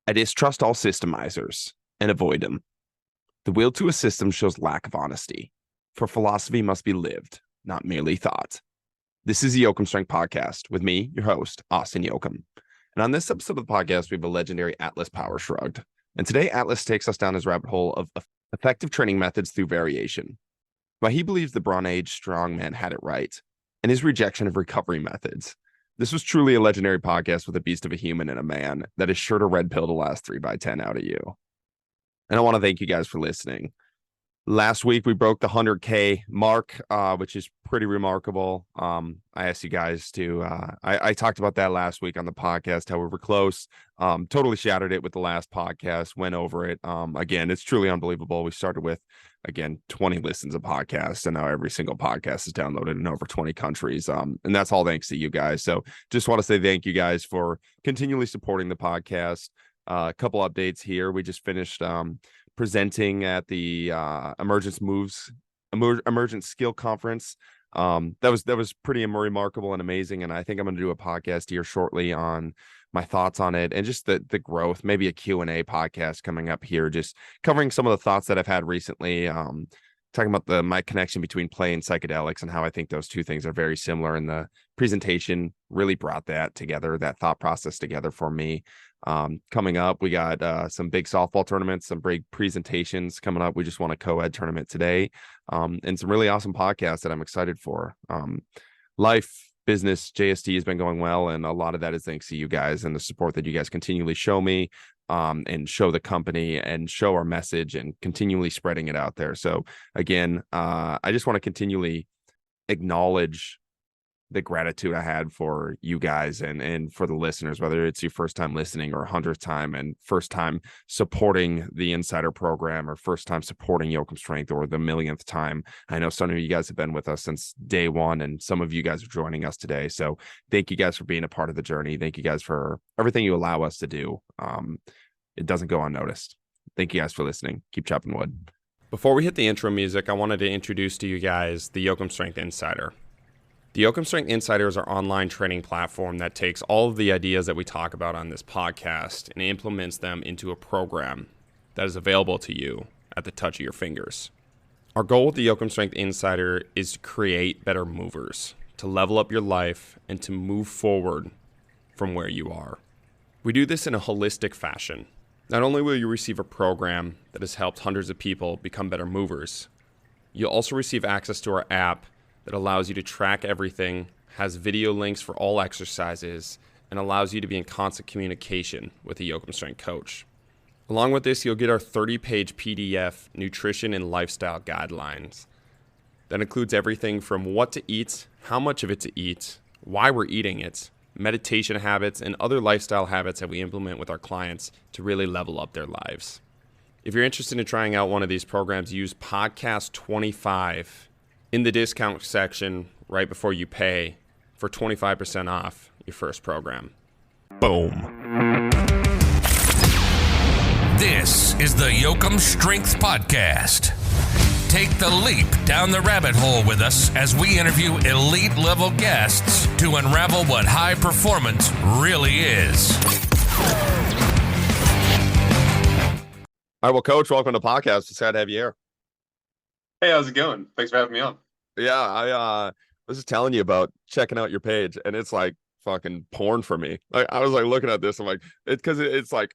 I distrust all systemizers and avoid them. The will to a system shows lack of honesty, for philosophy must be lived, not merely thought. This is the Yoakum Strength Podcast with me, your host, Austin Yoakum. And on this episode of the podcast, we have a legendary Atlas Power Shrugged. And today, Atlas takes us down his rabbit hole of effective training methods through variation. Why he believes the Bronze Age strongman had it right, and his rejection of recovery methods. This was truly a legendary podcast with a beast of a human and a man that is sure to red pill the last 3x10 out of you. And I want to thank you guys for listening. Last week, we broke the 100K mark, which is pretty remarkable. I asked you guys to, I talked about that last week on the podcast, how we were close. Totally shattered it with the last podcast, went over it. Again, it's truly unbelievable. We started with, 20 listens of podcasts, and now every single podcast is downloaded in over 20 countries. And that's all thanks to you guys. So just want to say thank you guys for continually supporting the podcast. A couple updates here. We just finished presenting at the Emergent Skill Conference. That was pretty remarkable and amazing. And I think I'm going to do a podcast here shortly on my thoughts on it and just the growth, maybe a Q&A podcast coming up here, just covering some of the thoughts that I've had recently, talking about my connection between play and psychedelics and how I think those two things are very similar. And the presentation really brought that together, that thought process together for me. Coming up, we got some big softball tournaments, some big presentations coming up. We just won a co-ed tournament today, and some really awesome podcasts that I'm excited for. Life, business, JST has been going well, and a lot of that is thanks to you guys and the support that you guys continually show me, and show the company and show our message and continually spreading it out there. So again, I just want to continually acknowledge the gratitude I had for you guys and for the listeners, whether it's your first time listening or 100th time and first time supporting the Insider program or first time supporting Yoakum Strength or the millionth time. I know some of you guys have been with us since day one, and some of you guys are joining us today. So thank you guys for being a part of the journey. Thank you guys for everything you allow us to do. It doesn't go unnoticed. Thank you guys for listening. Keep chopping wood. Before we hit the intro music, I wanted to introduce to you guys the Yoakum Strength Insider. The Yoakum Strength Insider is our online training platform that takes all of the ideas that we talk about on this podcast and implements them into a program that is available to you at the touch of your fingers. Our goal with the Yoakum Strength Insider is to create better movers, to level up your life, and to move forward from where you are. We do this in a holistic fashion. Not only will you receive a program that has helped hundreds of people become better movers, you'll also receive access to our app that allows you to track everything, has video links for all exercises, and allows you to be in constant communication with a Yoakum Strength coach. Along with this, you'll get our 30-page PDF nutrition and lifestyle guidelines. That includes everything from what to eat, how much of it to eat, why we're eating it, meditation habits, and other lifestyle habits that we implement with our clients to really level up their lives. If you're interested in trying out one of these programs, use podcast 25 in the discount section right before you pay for 25% off your first program. Boom. This is the Yoakum Strength Podcast. Take the leap down the rabbit hole with us as we interview elite level guests to unravel what high performance really is. All right, well, Coach, welcome to the podcast. It's sad to have you here. Hey, how's it going? Thanks for having me on. Yeah, I was just telling you about checking out your page, and it's like fucking porn for me. Like I was like looking at this, I'm like, it's like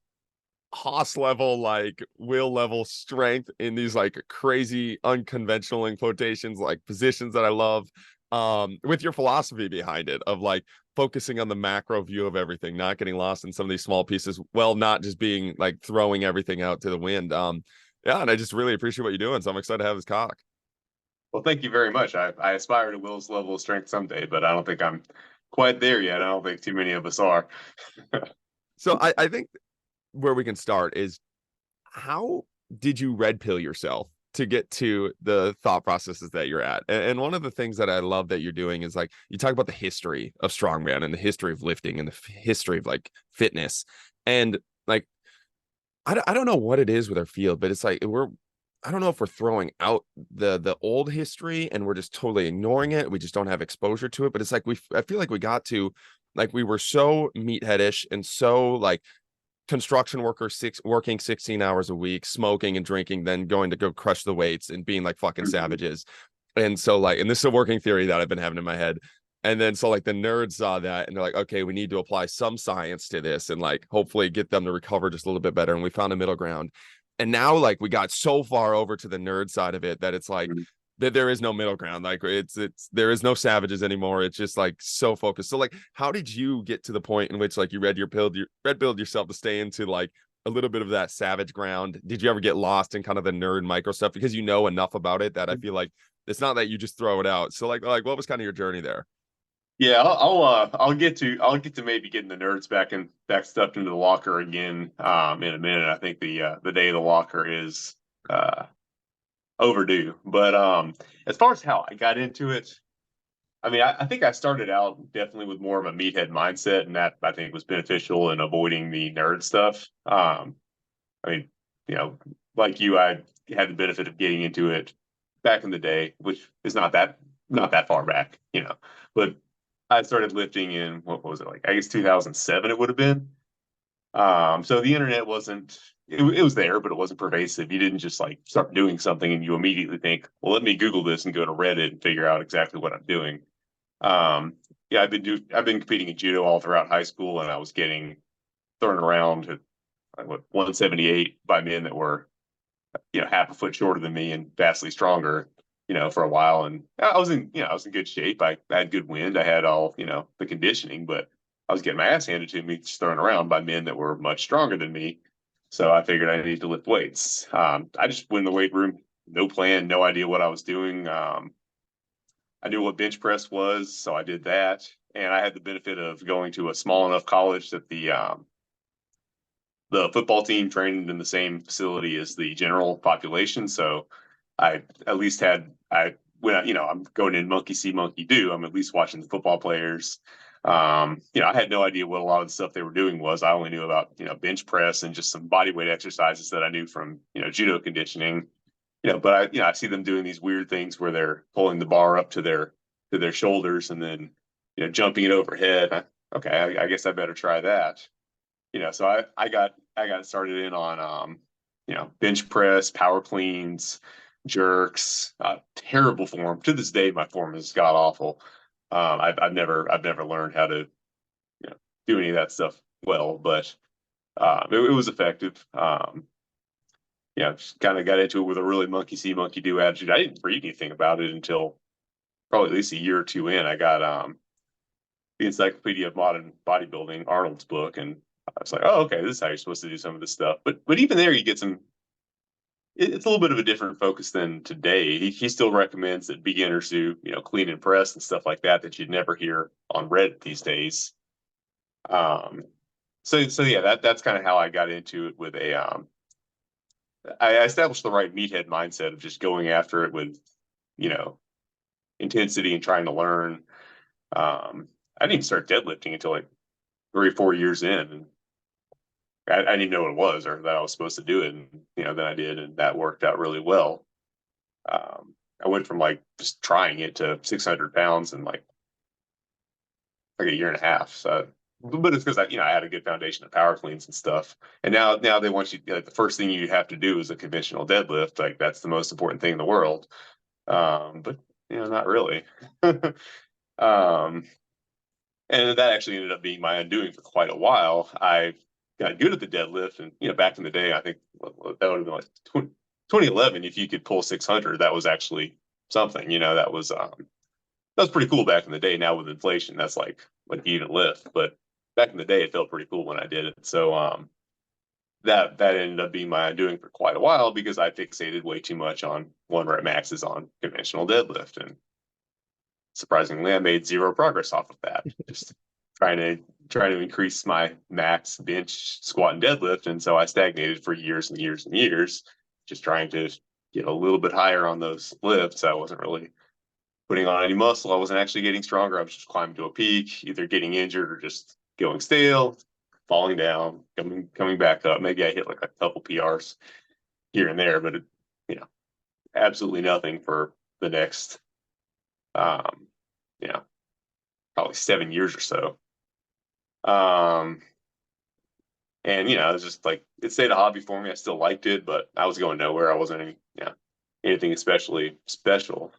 Haas level, like will level strength in these like crazy unconventional in quotations, like positions that I love. With your philosophy behind it of like focusing on the macro view of everything, not getting lost in some of these small pieces, well, not just being like throwing everything out to the wind. Yeah, and I just really appreciate what you're doing. So I'm excited to have this talk. Well, thank you very much. I aspire to Will's level of strength someday, but I don't think I'm quite there yet. I don't think too many of us are. So I think where we can start is, how did you red pill yourself to get to the thought processes that you're at? And one of the things that I love that you're doing is like, you talk about the history of strongman and the history of lifting and the history of like fitness. And like, I don't know what it is with our field, but it's like I don't know if we're throwing out the old history and we're just totally ignoring it. We just don't have exposure to it. But it's like I feel like we got to, like, we were so meatheadish and so like construction worker working 16 hours a week, smoking and drinking, then going to go crush the weights and being like fucking savages. And so like, and this is a working theory that I've been having in my head. And then so like the nerds saw that and they're like, okay, we need to apply some science to this and like hopefully get them to recover just a little bit better. And we found a middle ground. And now like we got so far over to the nerd side of it that it's like that there is no middle ground. Like it's there is no savages anymore. It's just like so focused. So like how did you get to the point in which like you red pilled yourself to stay into like a little bit of that savage ground? Did you ever get lost in kind of the nerd micro stuff because you know enough about it that I feel like it's not that you just throw it out. So like what was kind of your journey there? Yeah, I'll get to maybe getting the nerds back stuffed into the locker again in a minute. I think the day of the locker is overdue. But as far as how I got into it, I mean, I think I started out definitely with more of a meathead mindset, and that I think was beneficial in avoiding the nerd stuff. I mean, you know, like you, I had the benefit of getting into it back in the day, which is not that far back, you know. But I started lifting in what was it, like I guess 2007 it would have been. So the internet wasn't it was there, but it wasn't pervasive. You didn't just like start doing something and you immediately think, well, let me Google this and go to Reddit and figure out exactly what I'm doing. Yeah, I've been competing in judo all throughout high school, and I was getting thrown around at like, what 178 by men that were half a foot shorter than me and vastly stronger, for a while. And I was in good shape. I had good wind. I had all, the conditioning, but I was getting my ass handed to me, just thrown around by men that were much stronger than me. So I figured I needed to lift weights. I just went in the weight room, no plan, no idea what I was doing. I knew what bench press was, so I did that. And I had the benefit of going to a small enough college that the football team trained in the same facility as the general population. So I at least I'm going in monkey see, monkey do. I'm at least watching the football players. I had no idea what a lot of the stuff they were doing was. I only knew about, bench press and just some body weight exercises that I knew from, judo conditioning. But I see them doing these weird things where they're pulling the bar up to their shoulders and then, jumping it overhead. I guess I better try that. So I got started in on bench press, power cleans, jerks, terrible form. To this day, my form is god awful. I've never learned how to do any of that stuff well, but it was effective. Just kind of got into it with a really monkey see, monkey do attitude. I didn't read anything about it until probably at least a year or two in. I got the Encyclopedia of Modern Bodybuilding, Arnold's book, and I was like, oh, okay, this is how you're supposed to do some of this stuff. But even there, you get some. It's a little bit of a different focus than today. He still recommends that beginners do, clean and press and stuff like that you'd never hear on Reddit these days. So yeah, that's kind of how I got into it with I established the right meathead mindset of just going after it with, intensity and trying to learn. I didn't even start deadlifting until like 3 or 4 years in, and I didn't even know what it was or that I was supposed to do it. And, then I did, and that worked out really well. I went from like just trying it to 600 pounds in like a year and a half. So, but it's because I had a good foundation of power cleans and stuff. And now they want you, like, the first thing you have to do is a conventional deadlift. Like that's the most important thing in the world. But not really. And that actually ended up being my undoing for quite a while. I got good at the deadlift, and back in the day, I think that would have been like 2011. If you could pull 600, that was actually something. That was pretty cool back in the day. Now with inflation, that's like you even lift. But back in the day, it felt pretty cool when I did it. So that ended up being my undoing for quite a while because I fixated way too much on 1 rep maxes on conventional deadlift, and surprisingly, I made zero progress off of that. Just trying to increase my max bench, squat, and deadlift, and so I stagnated for years and years and years, just trying to get a little bit higher on those lifts. I wasn't really putting on any muscle. I wasn't actually getting stronger. I was just climbing to a peak, either getting injured or just going stale, falling down, coming back up. Maybe I hit like a couple PRs here and there, but absolutely nothing for the next probably 7 years or so. And And, you know, it was just like, it stayed a hobby for me. I still liked it, but I was going nowhere. I wasn't anything especially special.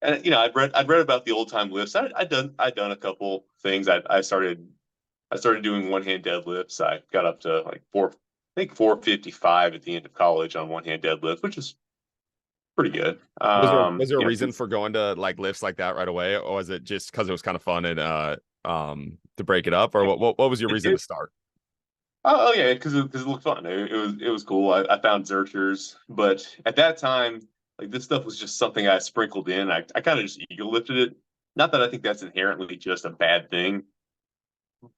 And, you know, I'd read about the old time lifts. I'd done a couple things. I started doing one hand deadlifts. I got up to like 455 at the end of college on one hand deadlift, which is pretty good. Was there a You know, reason for going to like lifts like that right away, or was it just because it was kind of fun and to break it up, or what was your reason to start? oh yeah, because it looked fun. It was cool. I found Zerchers, but at that time, like this stuff was just something I sprinkled in. I kind of just ego lifted it. Not that I think that's inherently just a bad thing,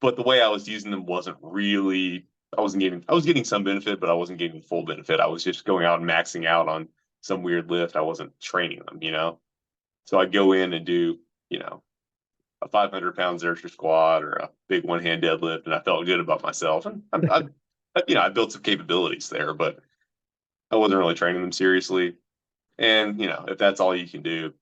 but the way I was using them wasn't really. I was getting some benefit, but I wasn't getting full benefit. I was just going out and maxing out on some weird lift. I wasn't training them, you know. So I'd go in and do, you know, a 500-pound Zercher squat or a big one hand deadlift, and I felt good about myself. And you know, I built some capabilities there, but I wasn't really training them seriously. And you know, if that's all you can do,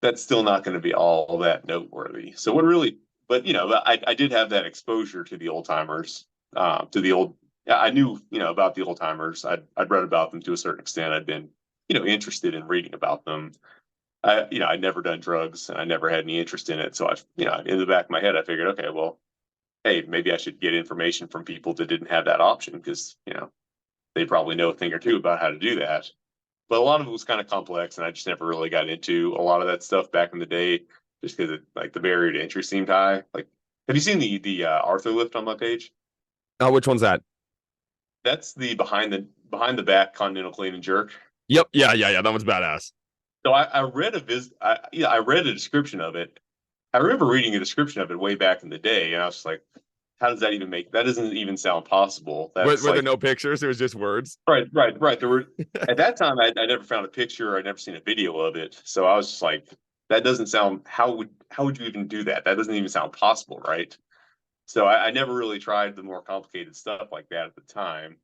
that's still not going to be all that noteworthy. So what really, but you know, I did have that exposure to the old timers, to the old. I knew, you know, about the old timers. I'd read about them to a certain extent. I'd been, you know, interested in reading about them. You know, I'd never done drugs and I never had any interest in it. So you know, in the back of my head, I figured, okay, well, hey, maybe I should get information from people that didn't have that option because, you know, they probably know a thing or two about how to do that. But a lot of it was kind of complex, and I just never really got into a lot of that stuff back in the day, just because like the barrier to entry seemed high. Like, have you seen the Arthur lift on my page? Oh, which one's that? That's the behind the back continental clean and jerk. Yep, yeah. That one's badass. So I read I read a description of it. I remember reading a description of it way back in the day, and I was just like, how does that even make that doesn't even sound possible? Were That's there like no pictures? It was just words. right. There were at that time I never found a picture, I'd never seen a video of it. So I was just like, that doesn't sound how would you even do that? That doesn't even sound possible, right? So I never really tried the more complicated stuff like that at the time.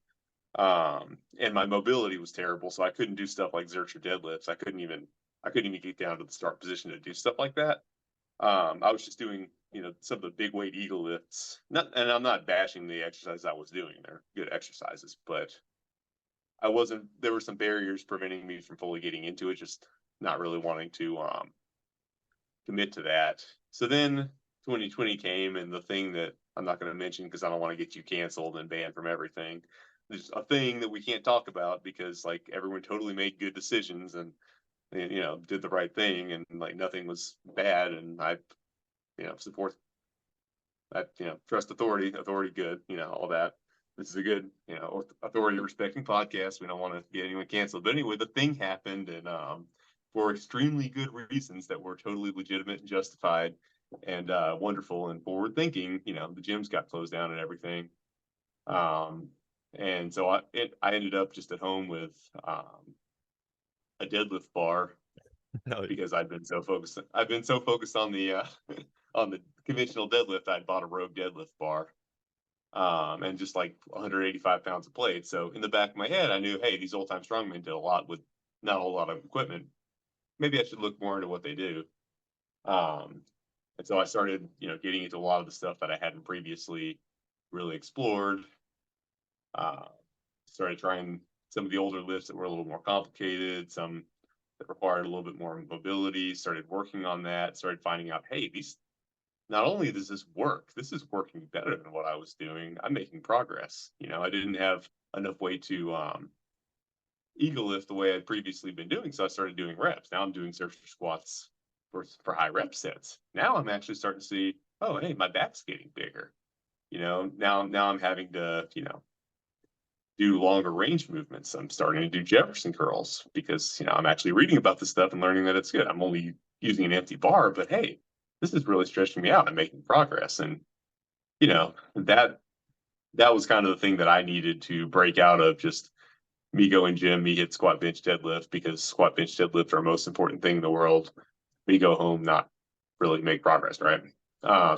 And my mobility was terrible, so I couldn't do stuff like Zercher deadlifts. I couldn't even get down to the start position to do stuff like that. I was just doing, you know, some of the big weight eagle lifts. And I'm not bashing the exercise I was doing. They're good exercises, but I wasn't. There were some barriers preventing me from fully getting into it. Just not really wanting to commit to that. So then 2020 came, and the thing that I'm not going to mention because I don't want to get you canceled and banned from everything. There's a thing that we can't talk about because like everyone totally made good decisions and you know, did the right thing and like nothing was bad. And I, you know, support that, you know, trust authority good, you know, all that. This is a good, you know, authority respecting podcast. We don't want to get anyone canceled. But anyway, the thing happened and for extremely good reasons that were totally legitimate and justified and wonderful and forward thinking, you know, the gyms got closed down and everything. And so I ended up just at home with a deadlift bar because I've been so focused on the on the conventional deadlift. I'd bought a Rogue deadlift bar and just like 185 pounds of plate. So in the back of my head, I knew, hey, these old time strongmen did a lot with not a whole lot of equipment. Maybe I should look more into what they do. And so I started, you know, getting into a lot of the stuff that I hadn't previously really explored. Started trying some of the older lifts that were a little more complicated, some that required a little bit more mobility, started working on that, started finding out, hey, these, not only does this work, this is working better than what I was doing. I'm making progress. You know, I didn't have enough weight to ego lift the way I'd previously been doing. So I started doing reps. Now I'm doing Zercher squats for high rep sets. Now I'm actually starting to see, oh, hey, my back's getting bigger. You know, now I'm having to, you know, do longer range movements. I'm starting to do Jefferson curls because, you know, I'm actually reading about this stuff and learning that it's good. I'm only using an empty bar, but hey, this is really stretching me out and making progress. And, you know, that was kind of the thing that I needed to break out of just me going gym, me hit squat, bench, deadlift, because squat, bench, deadlift are the most important thing in the world. Me go home, not really make progress, right?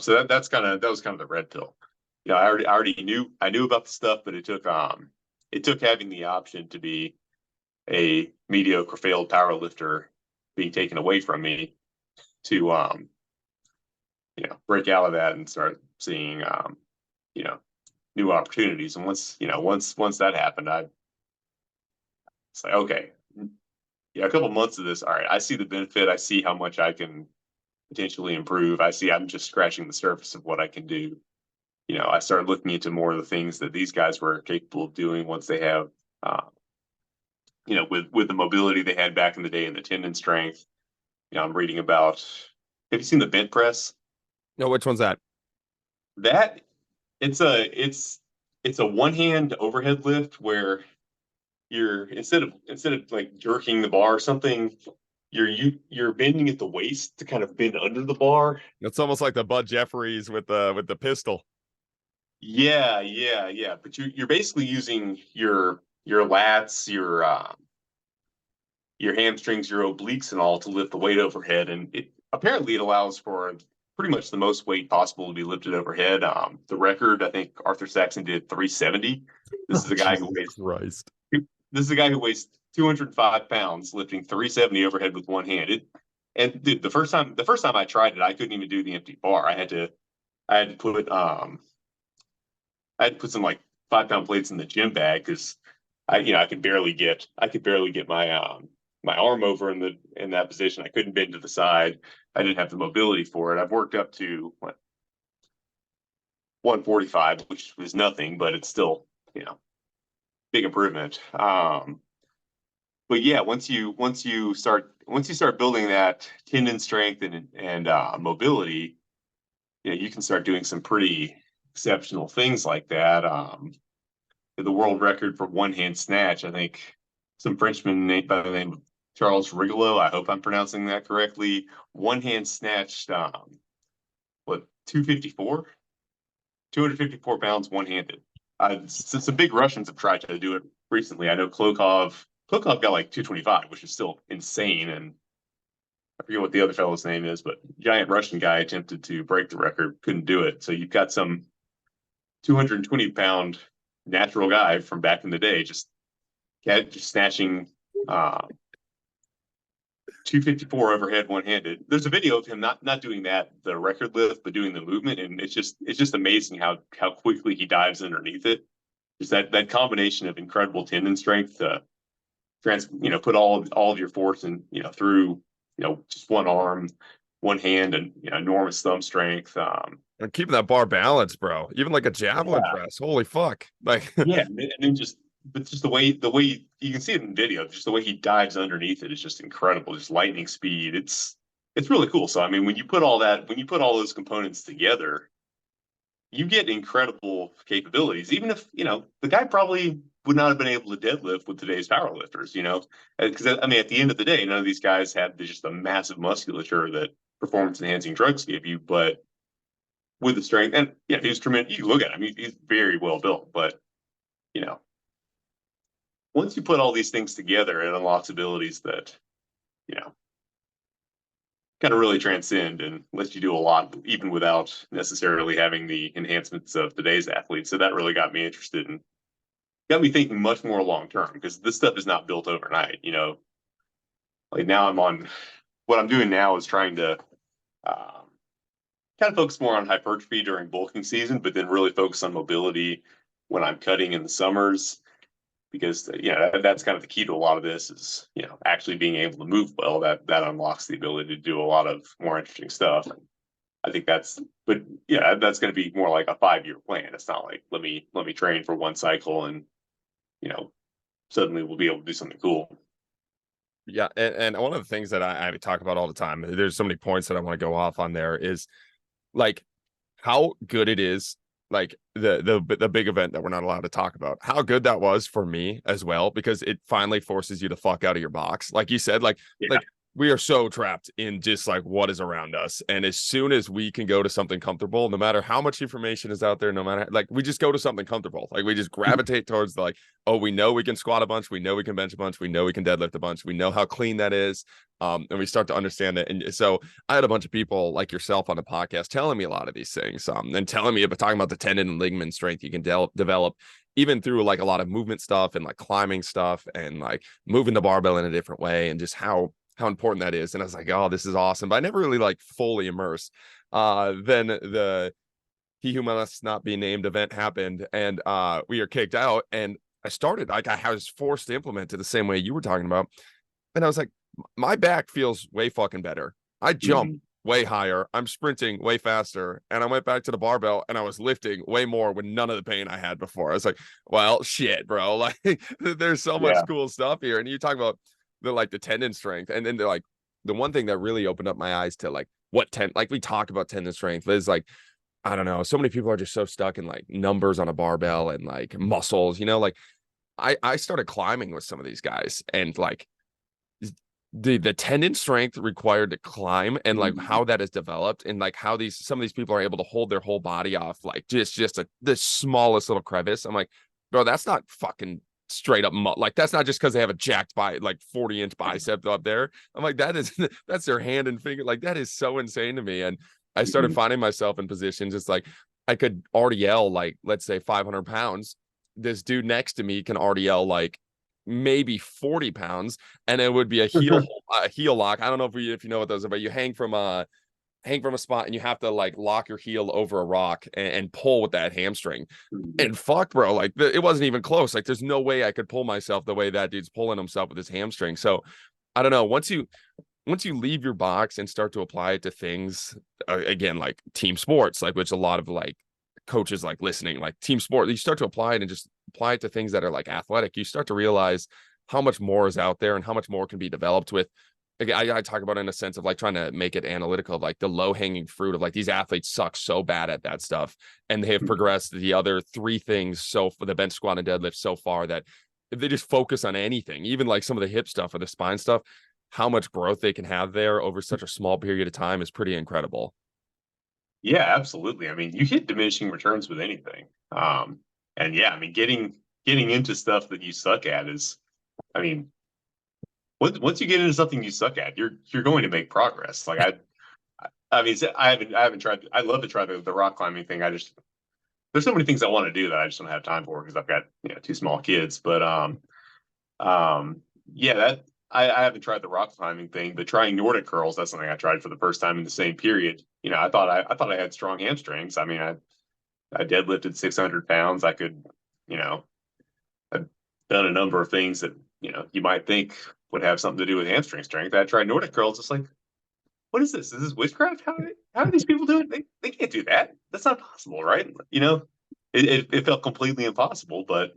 So that was kind of the red pill. You know, I knew about the stuff, but it took having the option to be a mediocre failed power lifter being taken away from me to you know, break out of that and start seeing new opportunities. And once that happened, it's like, okay, a couple months of this, all right, I see the benefit. I see how much I can potentially improve. I see I'm just scratching the surface of what I can do. I started looking into more of the things that these guys were capable of doing once they have, with the mobility they had back in the day and the tendon strength. I'm reading about. Have you seen the bent press? No, which one's that? That it's a one hand overhead lift where you're instead of like jerking the bar or something, you're bending at the waist to kind of bend under the bar. It's almost like the Bud Jeffries with the pistol. Yeah. But you're basically using your lats, your hamstrings, your obliques, and all to lift the weight overhead. And it allows for pretty much the most weight possible to be lifted overhead. The record, I think Arthur Saxon did 370. This is a guy who weighs Christ. This is a guy who weighs 205 pounds lifting 370 overhead with one hand. And dude, the first time I tried it, I couldn't even do the empty bar. I had to put some like 5-pound plates in the gym bag because I could barely get my my arm over in that position. I couldn't bend to the side. I didn't have the mobility for it. I've worked up to 145, which is nothing, but it's still, big improvement. But yeah, once you start building that tendon strength and mobility, you can start doing some pretty exceptional things like that. The world record for one hand snatch, I think some Frenchman named by the name of Charles Rigolo, I hope I'm pronouncing that correctly, one hand snatched 254 pounds one handed. Some big Russians have tried to do it recently. I know Klokov got like 225, which is still insane. And I forget what the other fellow's name is, but giant Russian guy attempted to break the record, couldn't do it. So you've got some 220-pound natural guy from back in the day just snatching 254 overhead one-handed. There's a video of him not doing the record lift, but doing the movement, and it's just amazing how quickly he dives underneath it. Just that combination of incredible tendon strength to put all of your force in through just one arm, one hand, and enormous thumb strength. And keeping that bar balanced, bro. Even like a javelin press. Holy fuck! Like yeah, and then just the way you can see it in video, just the way he dives underneath it is just incredible. Just lightning speed. It's really cool. So I mean, when you put all those components together, you get incredible capabilities. Even if the guy probably would not have been able to deadlift with today's powerlifters. Because I mean, at the end of the day, none of these guys had just a massive musculature that performance enhancing drugs give you, but with the strength and he's tremendous. You look at him; he's very well built. But once you put all these things together, it unlocks abilities that kind of really transcend and lets you do a lot, even without necessarily having the enhancements of today's athletes. So that really got me interested and got me thinking much more long term, because this stuff is not built overnight. Like now what I'm doing now is trying to kind of focus more on hypertrophy during bulking season, but then really focus on mobility when I'm cutting in the summers, because that's kind of the key to a lot of this is actually being able to move well. That unlocks the ability to do a lot of more interesting stuff. And I think that's going to be more like a 5-year plan. It's not like let me train for one cycle and suddenly we'll be able to do something cool. Yeah, and one of the things that I talk about all the time, there's so many points that I want to go off on there, is like how good it is, like the big event that we're not allowed to talk about, how good that was for me as well, because it finally forces you to fuck out of your box. Like you said, like we are so trapped in just like what is around us. And as soon as we can go to something comfortable, no matter how much information is out there, no matter like we just go to something comfortable, like we just gravitate towards we know we can squat a bunch, we know we can bench a bunch, we know we can deadlift a bunch, we know how clean that is. And we start to understand it. And so I had a bunch of people like yourself on the podcast telling me a lot of these things, and telling me talking about the tendon and ligament strength you can develop even through like a lot of movement stuff and like climbing stuff and like moving the barbell in a different way, and just how important that is. And I was like, oh, this is awesome. But I never really like fully immersed. Then he who must not be named event happened, and we are kicked out. And I started like I was forced to implement it the same way you were talking about, and I was like, my back feels way fucking better. I jump way higher. I'm sprinting way faster. And I went back to the barbell and I was lifting way more with none of the pain I had before. I was like, well, shit, bro. Like there's so much cool stuff here. And you talk about the tendon strength. And then like the one thing that really opened up my eyes to like like we talk about tendon strength is like, I don't know. So many people are just so stuck in like numbers on a barbell and like muscles, like I started climbing with some of these guys and like the tendon strength required to climb and like how that is developed and like how some of these people are able to hold their whole body off like just the smallest little crevice. I'm like, bro, that's not fucking straight up like that's not just because they have a jacked by like 40-inch bicep up there. I'm like, that's their hand and finger. Like that is so insane to me. And I started finding myself in positions it's like I could RDL like let's say 500 pounds. This dude next to me can RDL like maybe 40 pounds, and it would be a heel lock. I don't know if you know what those are, but you hang from a spot and you have to like lock your heel over a rock and pull with that hamstring. And fuck, bro, like it wasn't even close. Like there's no way I could pull myself the way that dude's pulling himself with his hamstring. So I don't know, once you leave your box and start to apply it to things again like team sports, like which a lot of like coaches like listening, like team sport, you start to apply it and just apply it to things that are like athletic, you start to realize how much more is out there and how much more can be developed with. I talk about it in a sense of like trying to make it analytical of like the low-hanging fruit of like these athletes suck so bad at that stuff and they have progressed the other three things so for the bench squat and deadlift so far that if they just focus on anything, even like some of the hip stuff or the spine stuff, how much growth they can have there over such a small period of time is pretty incredible. Yeah, absolutely. I mean, you hit diminishing returns with anything. And yeah, I mean, getting into stuff that you suck at is, I mean, once you get into something you suck at, you're going to make progress. Like I mean, I haven't tried. I'd love to try the rock climbing thing. There's so many things I want to do that I just don't have time for because I've got two small kids. But yeah, that I haven't tried the rock climbing thing, but trying Nordic curls, that's something I tried for the first time in the same period. I thought I had strong hamstrings. I mean, I deadlifted 600 pounds. I could, I've done a number of things that, you might think would have something to do with hamstring strength. I tried Nordic curls. It's like, what is this? Is this witchcraft? How are these people doing it? They can't do that. That's not possible, right? It felt completely impossible, but,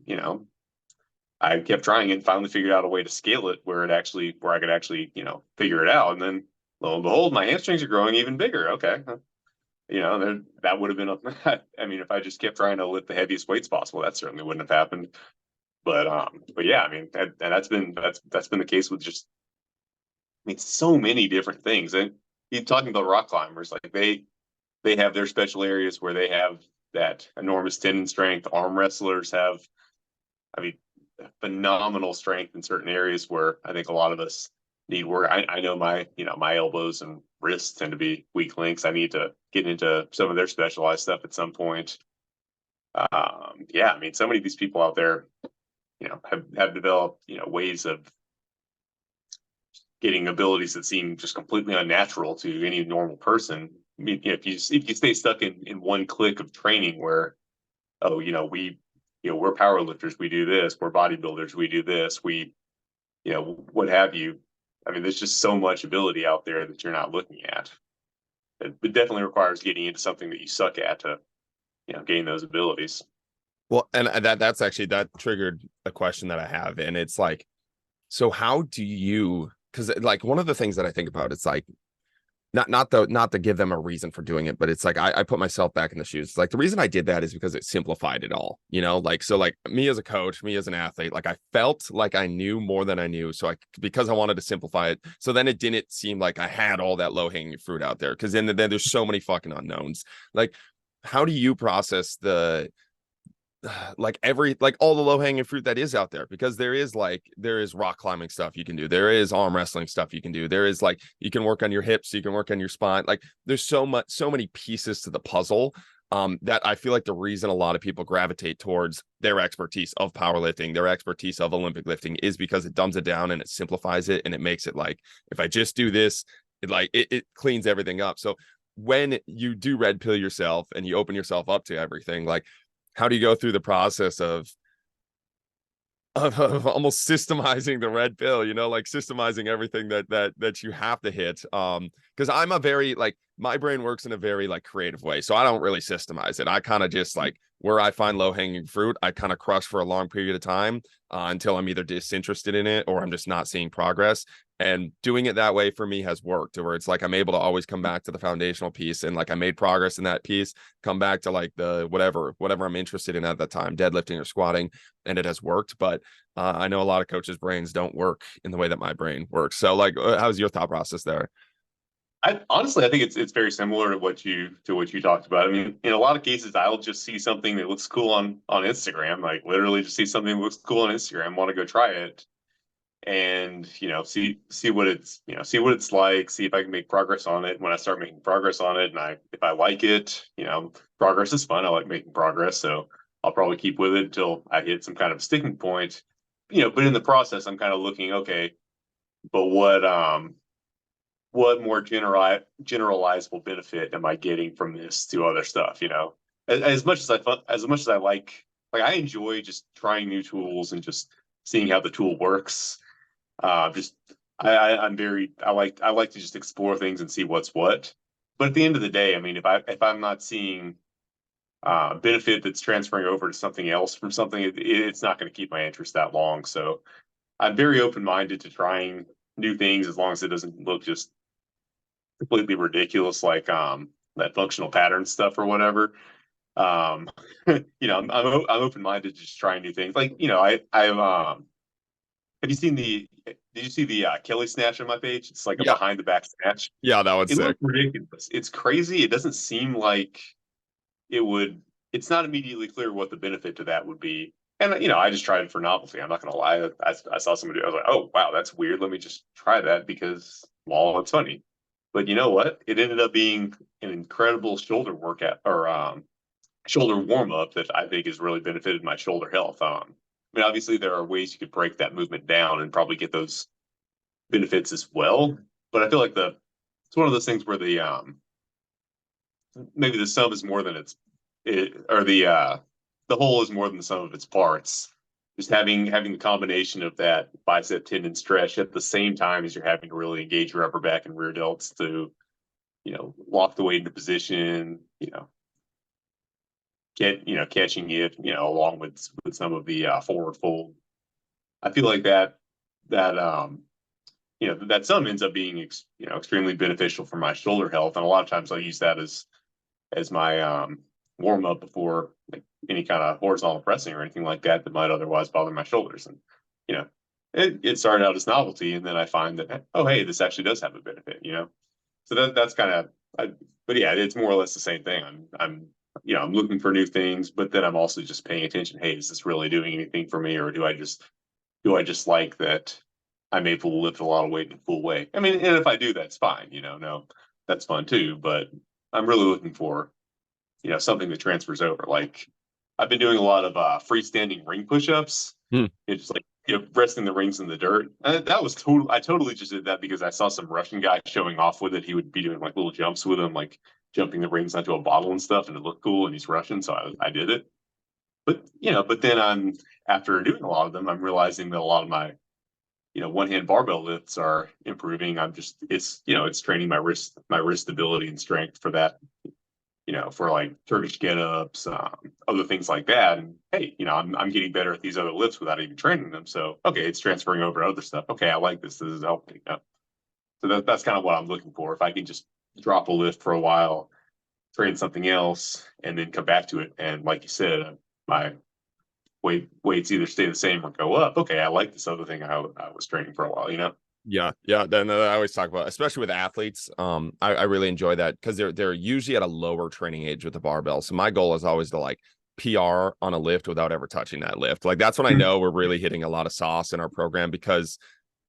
I kept trying it and finally figured out a way to scale it where I could actually, figure it out. And then lo and behold, my hamstrings are growing even bigger. Okay. That would have been, I mean, if I just kept trying to lift the heaviest weights possible, that certainly wouldn't have happened. But yeah, I mean, and that's been the case with just, I mean, so many different things. And you're talking about rock climbers, like they have their special areas where they have that enormous tendon strength. Arm wrestlers have, I mean, phenomenal strength in certain areas where I think a lot of us need work. I know my elbows and wrists tend to be weak links. I need to get into some of their specialized stuff at some point. Yeah, I mean, so many of these people out there, have developed, ways of getting abilities that seem just completely unnatural to any normal person. I mean, if you stay stuck in one clique of training where, we're power lifters, we do this, we're bodybuilders, we do this, what have you. I mean, there's just so much ability out there that you're not looking at. It definitely requires getting into something that you suck at to, gain those abilities. Well, and that's actually, that triggered a question that I have. And it's like, so how do you, because like one of the things that I think about, it's like, not to give them a reason for doing it, but it's like I put myself back in the shoes. Like the reason I did that is because it simplified it all, like, so like me as a coach, me as an athlete, like I felt like I knew more than I knew. So because I wanted to simplify it. So then it didn't seem like I had all that low hanging fruit out there. Cause then there's so many fucking unknowns. Like, how do you process all the low-hanging fruit that is out there? Because there is rock climbing stuff you can do, there is arm wrestling stuff you can do, there is like you can work on your hips, you can work on your spine, like there's so many pieces to the puzzle that I feel like the reason a lot of people gravitate towards their expertise of powerlifting, their expertise of Olympic lifting, is because it dumbs it down and it simplifies it and it makes it like, if I just do this, it cleans everything up. So when you do red pill yourself and you open yourself up to everything, like how do you go through the process of almost systemizing the red pill, like systemizing everything that you have to hit? Because I'm a very, like, my brain works in a very like creative way, so I don't really systemize it. I kind of just, like, where I find low-hanging fruit, I kind of crush for a long period of time, until I'm either disinterested in it or I'm just not seeing progress. And doing it that way for me has worked, where it's like I'm able to always come back to the foundational piece, and like I made progress in that piece, come back to like the whatever I'm interested in at that time, deadlifting or squatting, and it has worked. But I know a lot of coaches' brains don't work in the way that my brain works. So, like, how's your thought process there? I honestly, I think it's very similar to what you talked about. I mean, in a lot of cases, I'll just see something that looks cool on Instagram, like literally just see something that looks cool on Instagram, want to go try it, and see what it's like, see if I can make progress on it. When I start making progress on it, and if I like it, progress is fun. I like making progress, so I'll probably keep with it until I hit some kind of sticking point. But in the process, I'm kind of looking, okay, but what more generalizable benefit am I getting from this to other stuff? As much as I like I enjoy just trying new tools and just seeing how the tool works. Just I like to just explore things and see what's what. But at the end of the day, I mean, if I'm not seeing benefit that's transferring over to something else from something, it's not going to keep my interest that long. So I'm very open-minded to trying new things, as long as it doesn't look just completely ridiculous, like that functional pattern stuff or whatever. Um, I'm open-minded to just trying new things. Like, have you seen did you see the Kelly snatch on my page? It's like a Yeah, behind the back snatch. yeah, that was It sick. looks ridiculous. It's crazy. It doesn't seem like it would. It's not immediately clear what the benefit to that would be. And I just tried it for novelty. I'm not gonna lie. I saw somebody. I was like, oh wow, that's weird. Let me just try that because, well, it's funny. But you know what? It ended up being an incredible shoulder workout, or shoulder warm up, that I think has really benefited my shoulder health. I mean, obviously there are ways you could break that movement down and probably get those benefits as well. But I feel like it's one of those things where maybe the sum is more than or the whole is more than the sum of its parts. Just having the combination of that bicep tendon stretch at the same time as you're having to really engage your upper back and rear delts to, lock the weight into position, catching it, along with some of the forward fold. I feel like that sum ends up being extremely beneficial for my shoulder health, and a lot of times I'll use that as my warm up before, like, any kind of horizontal pressing or anything like that might otherwise bother my shoulders. And it started out as novelty, and then I find that, oh hey, this actually does have a benefit. So that's kind of. But yeah, it's more or less the same thing. I'm looking for new things, but then I'm also just paying attention. Hey, is this really doing anything for me, or do I just like that I'm able to lift a lot of weight in a full way? I mean, and if I do, that's fine. No, that's fun too. But I'm really looking for something that transfers over. Like, I've been doing a lot of freestanding ring push-ups. Hmm. It's just like, resting the rings in the dirt. That was total. I totally just did that because I saw some Russian guy showing off with it. He would be doing like little jumps with them, like jumping the rings onto a bottle and stuff, and it looked cool. And he's Russian, so I did it. But then after doing a lot of them, I'm realizing that a lot of my one hand barbell lifts are improving. It's training my wrist stability and strength for that, for like Turkish get-ups, other things like that. And hey, I'm getting better at these other lifts without even training them. So, okay, it's transferring over to other stuff. Okay, I like this. This is helping. So that's kind of what I'm looking for. If I can just drop a lift for a while, train something else, and then come back to it. And like you said, my weights either stay the same or go up. Okay, I like this other thing I was training for a while. Yeah. Then I always talk about, especially with athletes, I really enjoy that because they're usually at a lower training age with the barbell. So my goal is always to like PR on a lift without ever touching that lift. Like, that's when I know we're really hitting a lot of sauce in our program, because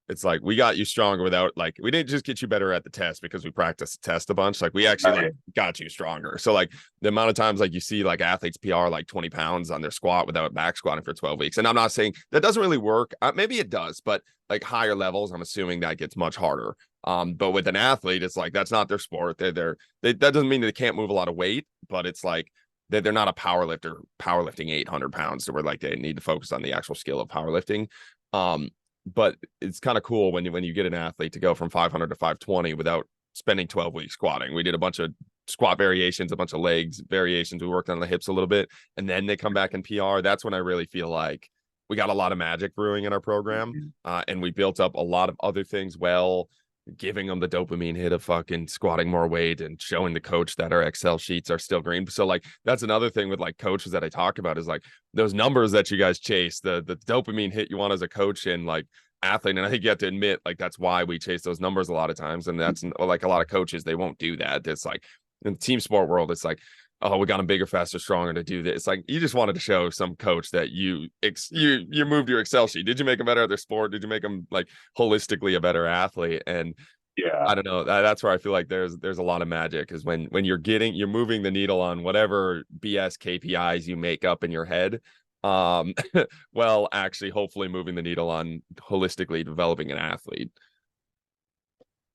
it's like we got you stronger without, like, we didn't just get you better at the test because we practiced the test a bunch. Like we actually like got you stronger. So like the amount of times like you see like athletes PR like 20 pounds on their squat without back squatting for 12 weeks. And I'm not saying that doesn't really work. Maybe it does, but like higher levels, I'm assuming that gets much harder. But with an athlete, it's like that's not their sport. That doesn't mean they can't move a lot of weight, but it's like they're not a power lifter powerlifting 800 pounds, so we're like they need to focus on the actual skill of powerlifting. But it's kind of cool when you get an athlete to go from 500 to 520 without spending 12 weeks squatting. We did a bunch of squat variations, a bunch of legs variations. We worked on the hips a little bit, and then they come back in PR. That's when I really feel like we got a lot of magic brewing in our program, and we built up a lot of other things well, giving them the dopamine hit of fucking squatting more weight and showing the coach that our Excel sheets are still green. So like that's another thing with like coaches that I talk about is like those numbers that you guys chase, the dopamine hit you want as a coach and like athlete. And I think you have to admit like that's why we chase those numbers a lot of times. And that's like a lot of coaches, they won't do that. It's like in the team sport world, it's like, oh, we got them bigger, faster, stronger to do this. It's like you just wanted to show some coach that you moved your Excel sheet. Did you make them better at their sport? Did you make them like holistically a better athlete? And Yeah, I don't know. That's where I feel like there's a lot of magic is when you're moving the needle on whatever BS KPIs you make up in your head. Well, actually, hopefully moving the needle on holistically developing an athlete.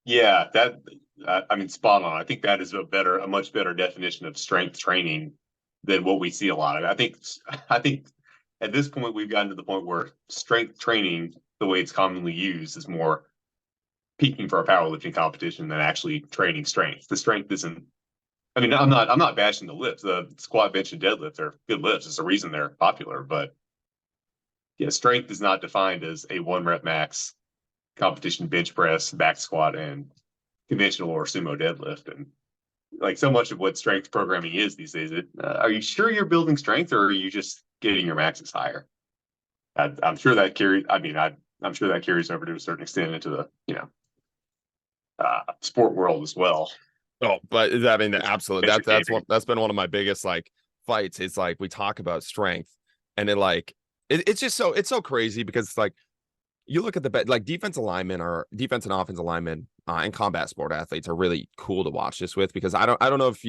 yeah, that I mean, spot on. I think that is a much better definition of strength training than what we see a lot of. I think at this point we've gotten to the point where strength training, the way it's commonly used, is more peaking for a powerlifting competition than actually training strength. The strength isn't. I mean, I'm not bashing the lifts. The squat, bench, and deadlift are good lifts. It's a reason they're popular. But yeah, strength is not defined as a 1 rep max competition bench press, back squat, and conventional or sumo deadlift. And like so much of what strength programming is these days, are you sure you're building strength, or are you just getting your maxes higher? I'm sure that carries. I mean, I'm sure that carries over to a certain extent into the sport world as well. Oh, but I mean, absolutely. That's been one of my biggest like fights. It's like we talk about strength, and it's just it's so crazy because it's like you look at the like defense and offense alignment and combat sport athletes are really cool to watch this with because I don't know if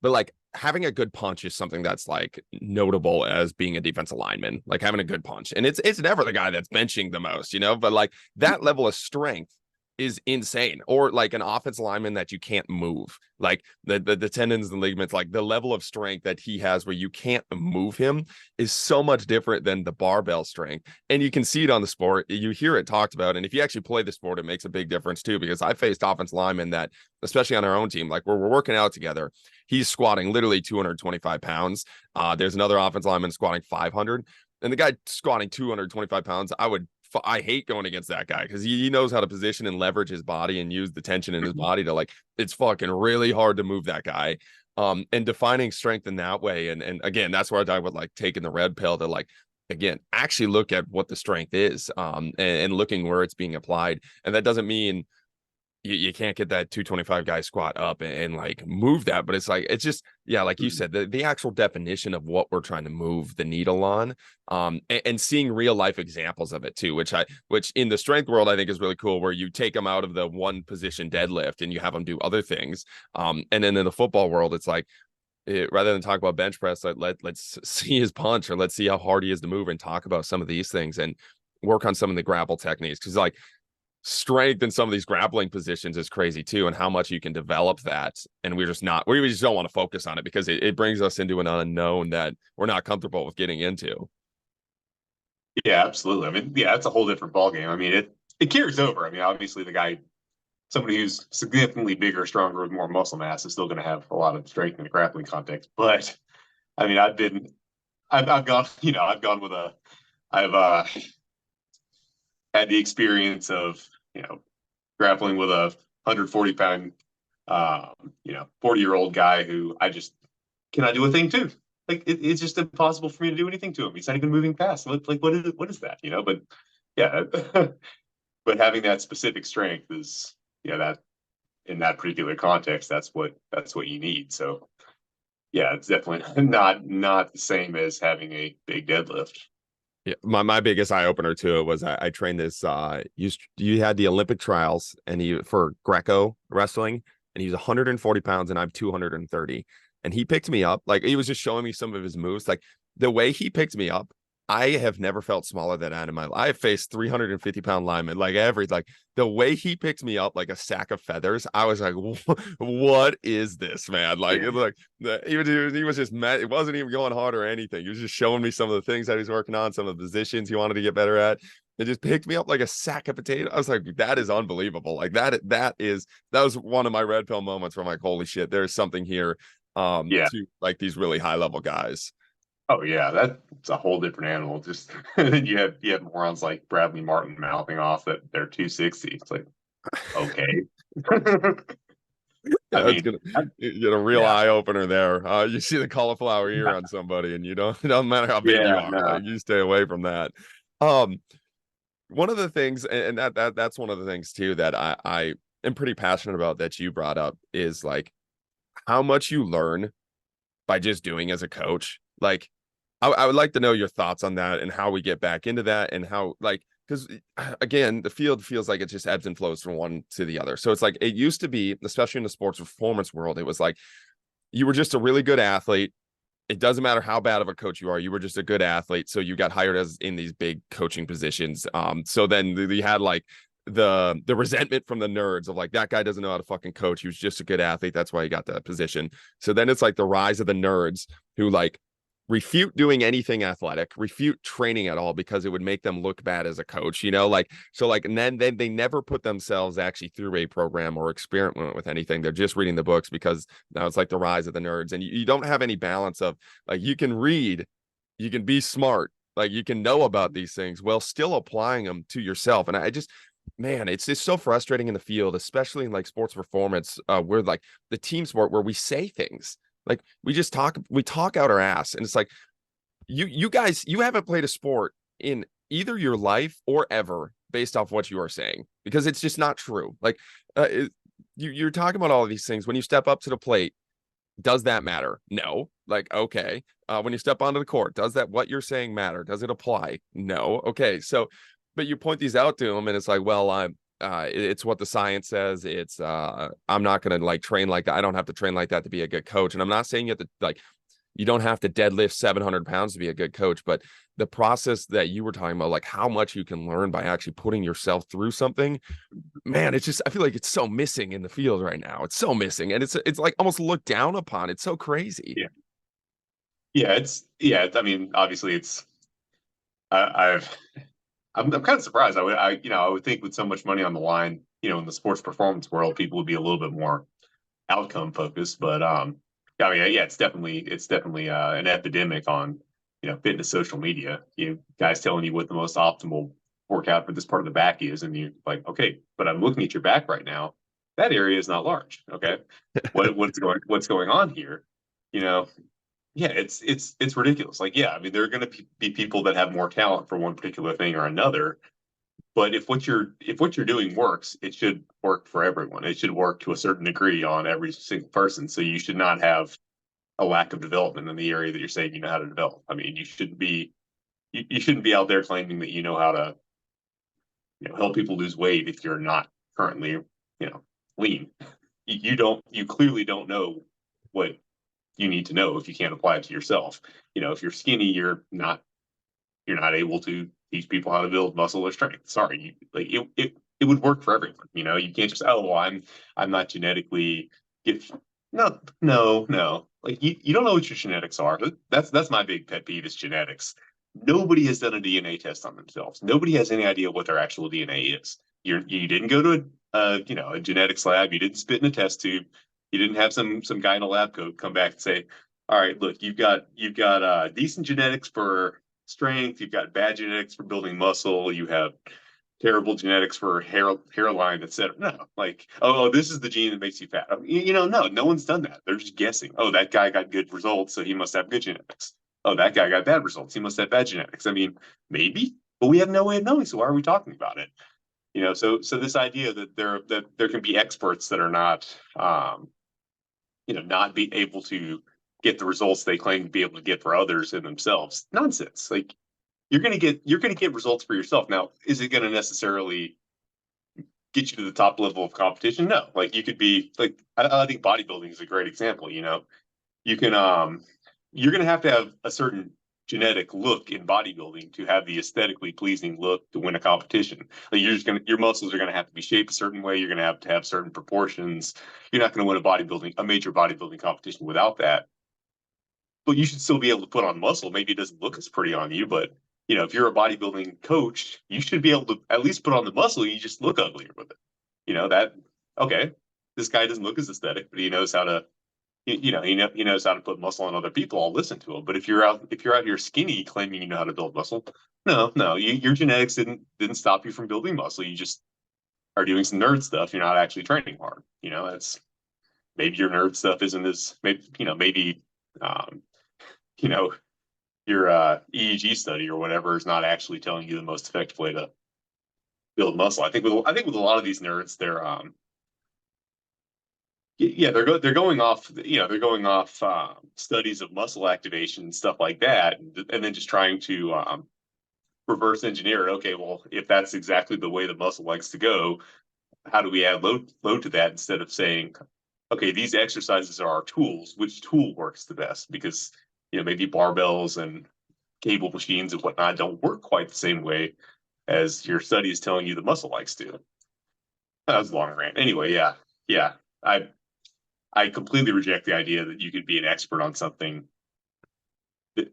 but like having a good punch is something that's like notable as being a defensive lineman, like having a good punch, and it's never the guy that's benching the most, but like that level of strength is insane. Or like an offensive lineman that you can't move, like the tendons and ligaments, like the level of strength that he has where you can't move him is so much different than the barbell strength. And you can see it on the sport, you hear it talked about, and if you actually play the sport, it makes a big difference too, because I faced offensive linemen that, especially on our own team, like where we're working out together, he's squatting literally 225 pounds. There's another offensive lineman squatting 500, and the guy squatting 225 pounds, I hate going against that guy because he knows how to position and leverage his body and use the tension in his body to like, it's fucking really hard to move that guy. And defining strength in that way. And again, that's where I would like taking the red pill to like, again, actually look at what the strength is, and looking where it's being applied. And that doesn't mean you can't get that 225 guy squat up and like move that, but it's like, it's just, yeah, like you said, the actual definition of what we're trying to move the needle on, and seeing real life examples of it too, which in the strength world, I think is really cool, where you take them out of the one position deadlift and you have them do other things. And then in the football world, it's like, rather than talk about bench press, let's see his punch, or let's see how hard he is to move, and talk about some of these things and work on some of the grapple techniques. Cause like, strength in some of these grappling positions is crazy too, and how much you can develop that. And we just don't want to focus on it because it brings us into an unknown that we're not comfortable with getting into. Yeah, absolutely. I mean, yeah, it's a whole different ballgame. I mean, it carries over. I mean, obviously somebody who's significantly bigger, stronger, with more muscle mass is still going to have a lot of strength in the grappling context. But I mean, I've had the experience of, grappling with a 140-pound, 40-year-old guy who can I do a thing too? Like it's just impossible for me to do anything to him. He's not even moving fast. Like what is that? But yeah, but having that specific strength is, that in that particular context, that's what you need. So yeah, it's definitely not the same as having a big deadlift. Yeah, my biggest eye opener to it was I trained this. You had the Olympic trials and he for Greco wrestling, and he was 140 pounds and I'm 230. And he picked me up like he was just showing me some of his moves. Like the way he picked me up, I have never felt smaller than that in my life. I have faced 350-pound linemen, like the way he picked me up like a sack of feathers. I was like, what is this, man? Like, Yeah. he was just mad. It wasn't even going hard or anything. He was just showing me some of the things that he's working on, some of the positions he wanted to get better at. It just picked me up like a sack of potato. I was like, that is unbelievable. Like that was one of my red pill moments where I'm like, holy shit, there's something here Yeah. to like these really high level guys. Oh yeah, that's a whole different animal. Just then you have morons like Bradley Martin mouthing off that they're 260. It's like, okay. I Yeah, it's mean, gonna get a real yeah, eye opener there. You see the cauliflower ear on somebody, and you don't it doesn't matter how big you yeah, are, no, like you stay away from that. Um, one of the things, and that's one of the things too that I am pretty passionate about that you brought up is like how much you learn by just doing as a coach. Like, I would like to know your thoughts on that and how we get back into that and how like because again, the field feels like it just ebbs and flows from one to the other. So it's like it used to be, especially in the sports performance world, it was like you were just a really good athlete. It doesn't matter how bad of a coach you are, you were just a good athlete. So you got hired as in these big coaching positions. So then you had like the resentment from the nerds of like that guy doesn't know how to fucking coach. He was just a good athlete. That's why he got that position. So then it's like the rise of the nerds who like refute doing anything athletic, refute training at all because it would make them look bad as a coach, like so like and then they never put themselves actually through a program or experiment with anything. They're just reading the books because now it's like the rise of the nerds and you don't have any balance of like you can read, you can be smart, like you can know about these things while still applying them to yourself. And I just man, it's just so frustrating in the field, especially in like sports performance, where like the team sport where we say things like we talk out our ass, and it's like you guys, you haven't played a sport in either your life or ever based off what you are saying because it's just not true. Like you're talking about all of these things when you step up to the plate. Does that matter? No. Like, okay. When you step onto the court, does that what you're saying matter? Does it apply? No. Okay. So, but you point these out to them, and it's like, well, it's what the science says. It's I'm not gonna like train like that. I don't have to train like that to be a good coach. And I'm not saying you have to like you don't have to deadlift 700 pounds to be a good coach, but the process that you were talking about, like how much you can learn by actually putting yourself through something, man, it's just I feel like it's so missing in the field right now. It's so missing, and it's like almost looked down upon. It's so crazy. yeah, yeah. I mean, obviously, I, I've I'm kind of surprised. I would think with so much money on the line, in the sports performance world, people would be a little bit more outcome focused. But I mean, yeah, it's definitely an epidemic on fitness social media. Guys telling you what the most optimal workout for this part of the back is, and you're like, okay, but I'm looking at your back right now. That area is not large. Okay, what's going on here? You know, yeah, it's ridiculous. Like, yeah, I mean, there are going to be people that have more talent for one particular thing or another. But if what you're doing works, it should work for everyone. It should work to a certain degree on every single person. So you should not have a lack of development in the area that you're saying you know how to develop. I mean, you shouldn't be out there claiming that you know how to help people lose weight if you're not currently lean. You clearly don't know what you need to know if you can't apply it to yourself. If you're skinny, you're not able to teach people how to build muscle or strength. Sorry, like it would work for everyone. You can't just well, I'm not genetically get no no no. Like you don't know what your genetics are. That's my big pet peeve is genetics. Nobody has done a DNA test on themselves. Nobody has any idea what their actual DNA is. You didn't go to a genetics lab. You didn't spit in a test tube. You didn't have some guy in a lab coat come back and say, all right, look, you've got decent genetics for strength. You've got bad genetics for building muscle. You have terrible genetics for hairline, etc. No, like, oh, this is the gene that makes you fat. No one's done that. They're just guessing. Oh, that guy got good results, so he must have good genetics. Oh, that guy got bad results. He must have bad genetics. I mean, maybe, but we have no way of knowing. So why are we talking about it? So this idea that there can be experts that are not be able to get the results they claim to be able to get for others and themselves, nonsense. Like, you're going to get results for yourself. Now, is it going to necessarily get you to the top level of competition? No. Like, you could be like, I think bodybuilding is a great example. You can you're going to have a certain genetic look in bodybuilding to have the aesthetically pleasing look to win a competition. Like, your muscles are going to have to be shaped a certain way. You're going to have certain proportions. You're not going to win a major bodybuilding competition without that. But you should still be able to put on muscle. Maybe it doesn't look as pretty on you, but if you're a bodybuilding coach, you should be able to at least put on the muscle. You just look uglier with it. That, okay, this guy doesn't look as aesthetic, but he knows how to, he knows how to put muscle on other people. I'll listen to him. But if you're out here skinny, claiming you know how to build muscle, no, your genetics didn't stop you from building muscle. You just are doing some nerd stuff. You're not actually training hard. That's, maybe your nerd stuff isn't as maybe your EEG study or whatever is not actually telling you the most effective way to build muscle. I think with a lot of these nerds, they're they're going off studies of muscle activation and stuff like that, and then just trying to reverse engineer it. Okay, well, if that's exactly the way the muscle likes to go, how do we add load to that, instead of saying, okay, these exercises are our tools, which tool works the best? Because maybe barbells and cable machines and whatnot don't work quite the same way as your study is telling you the muscle likes to. That was a long rant. Anyway, yeah. I completely reject the idea that you could be an expert on something,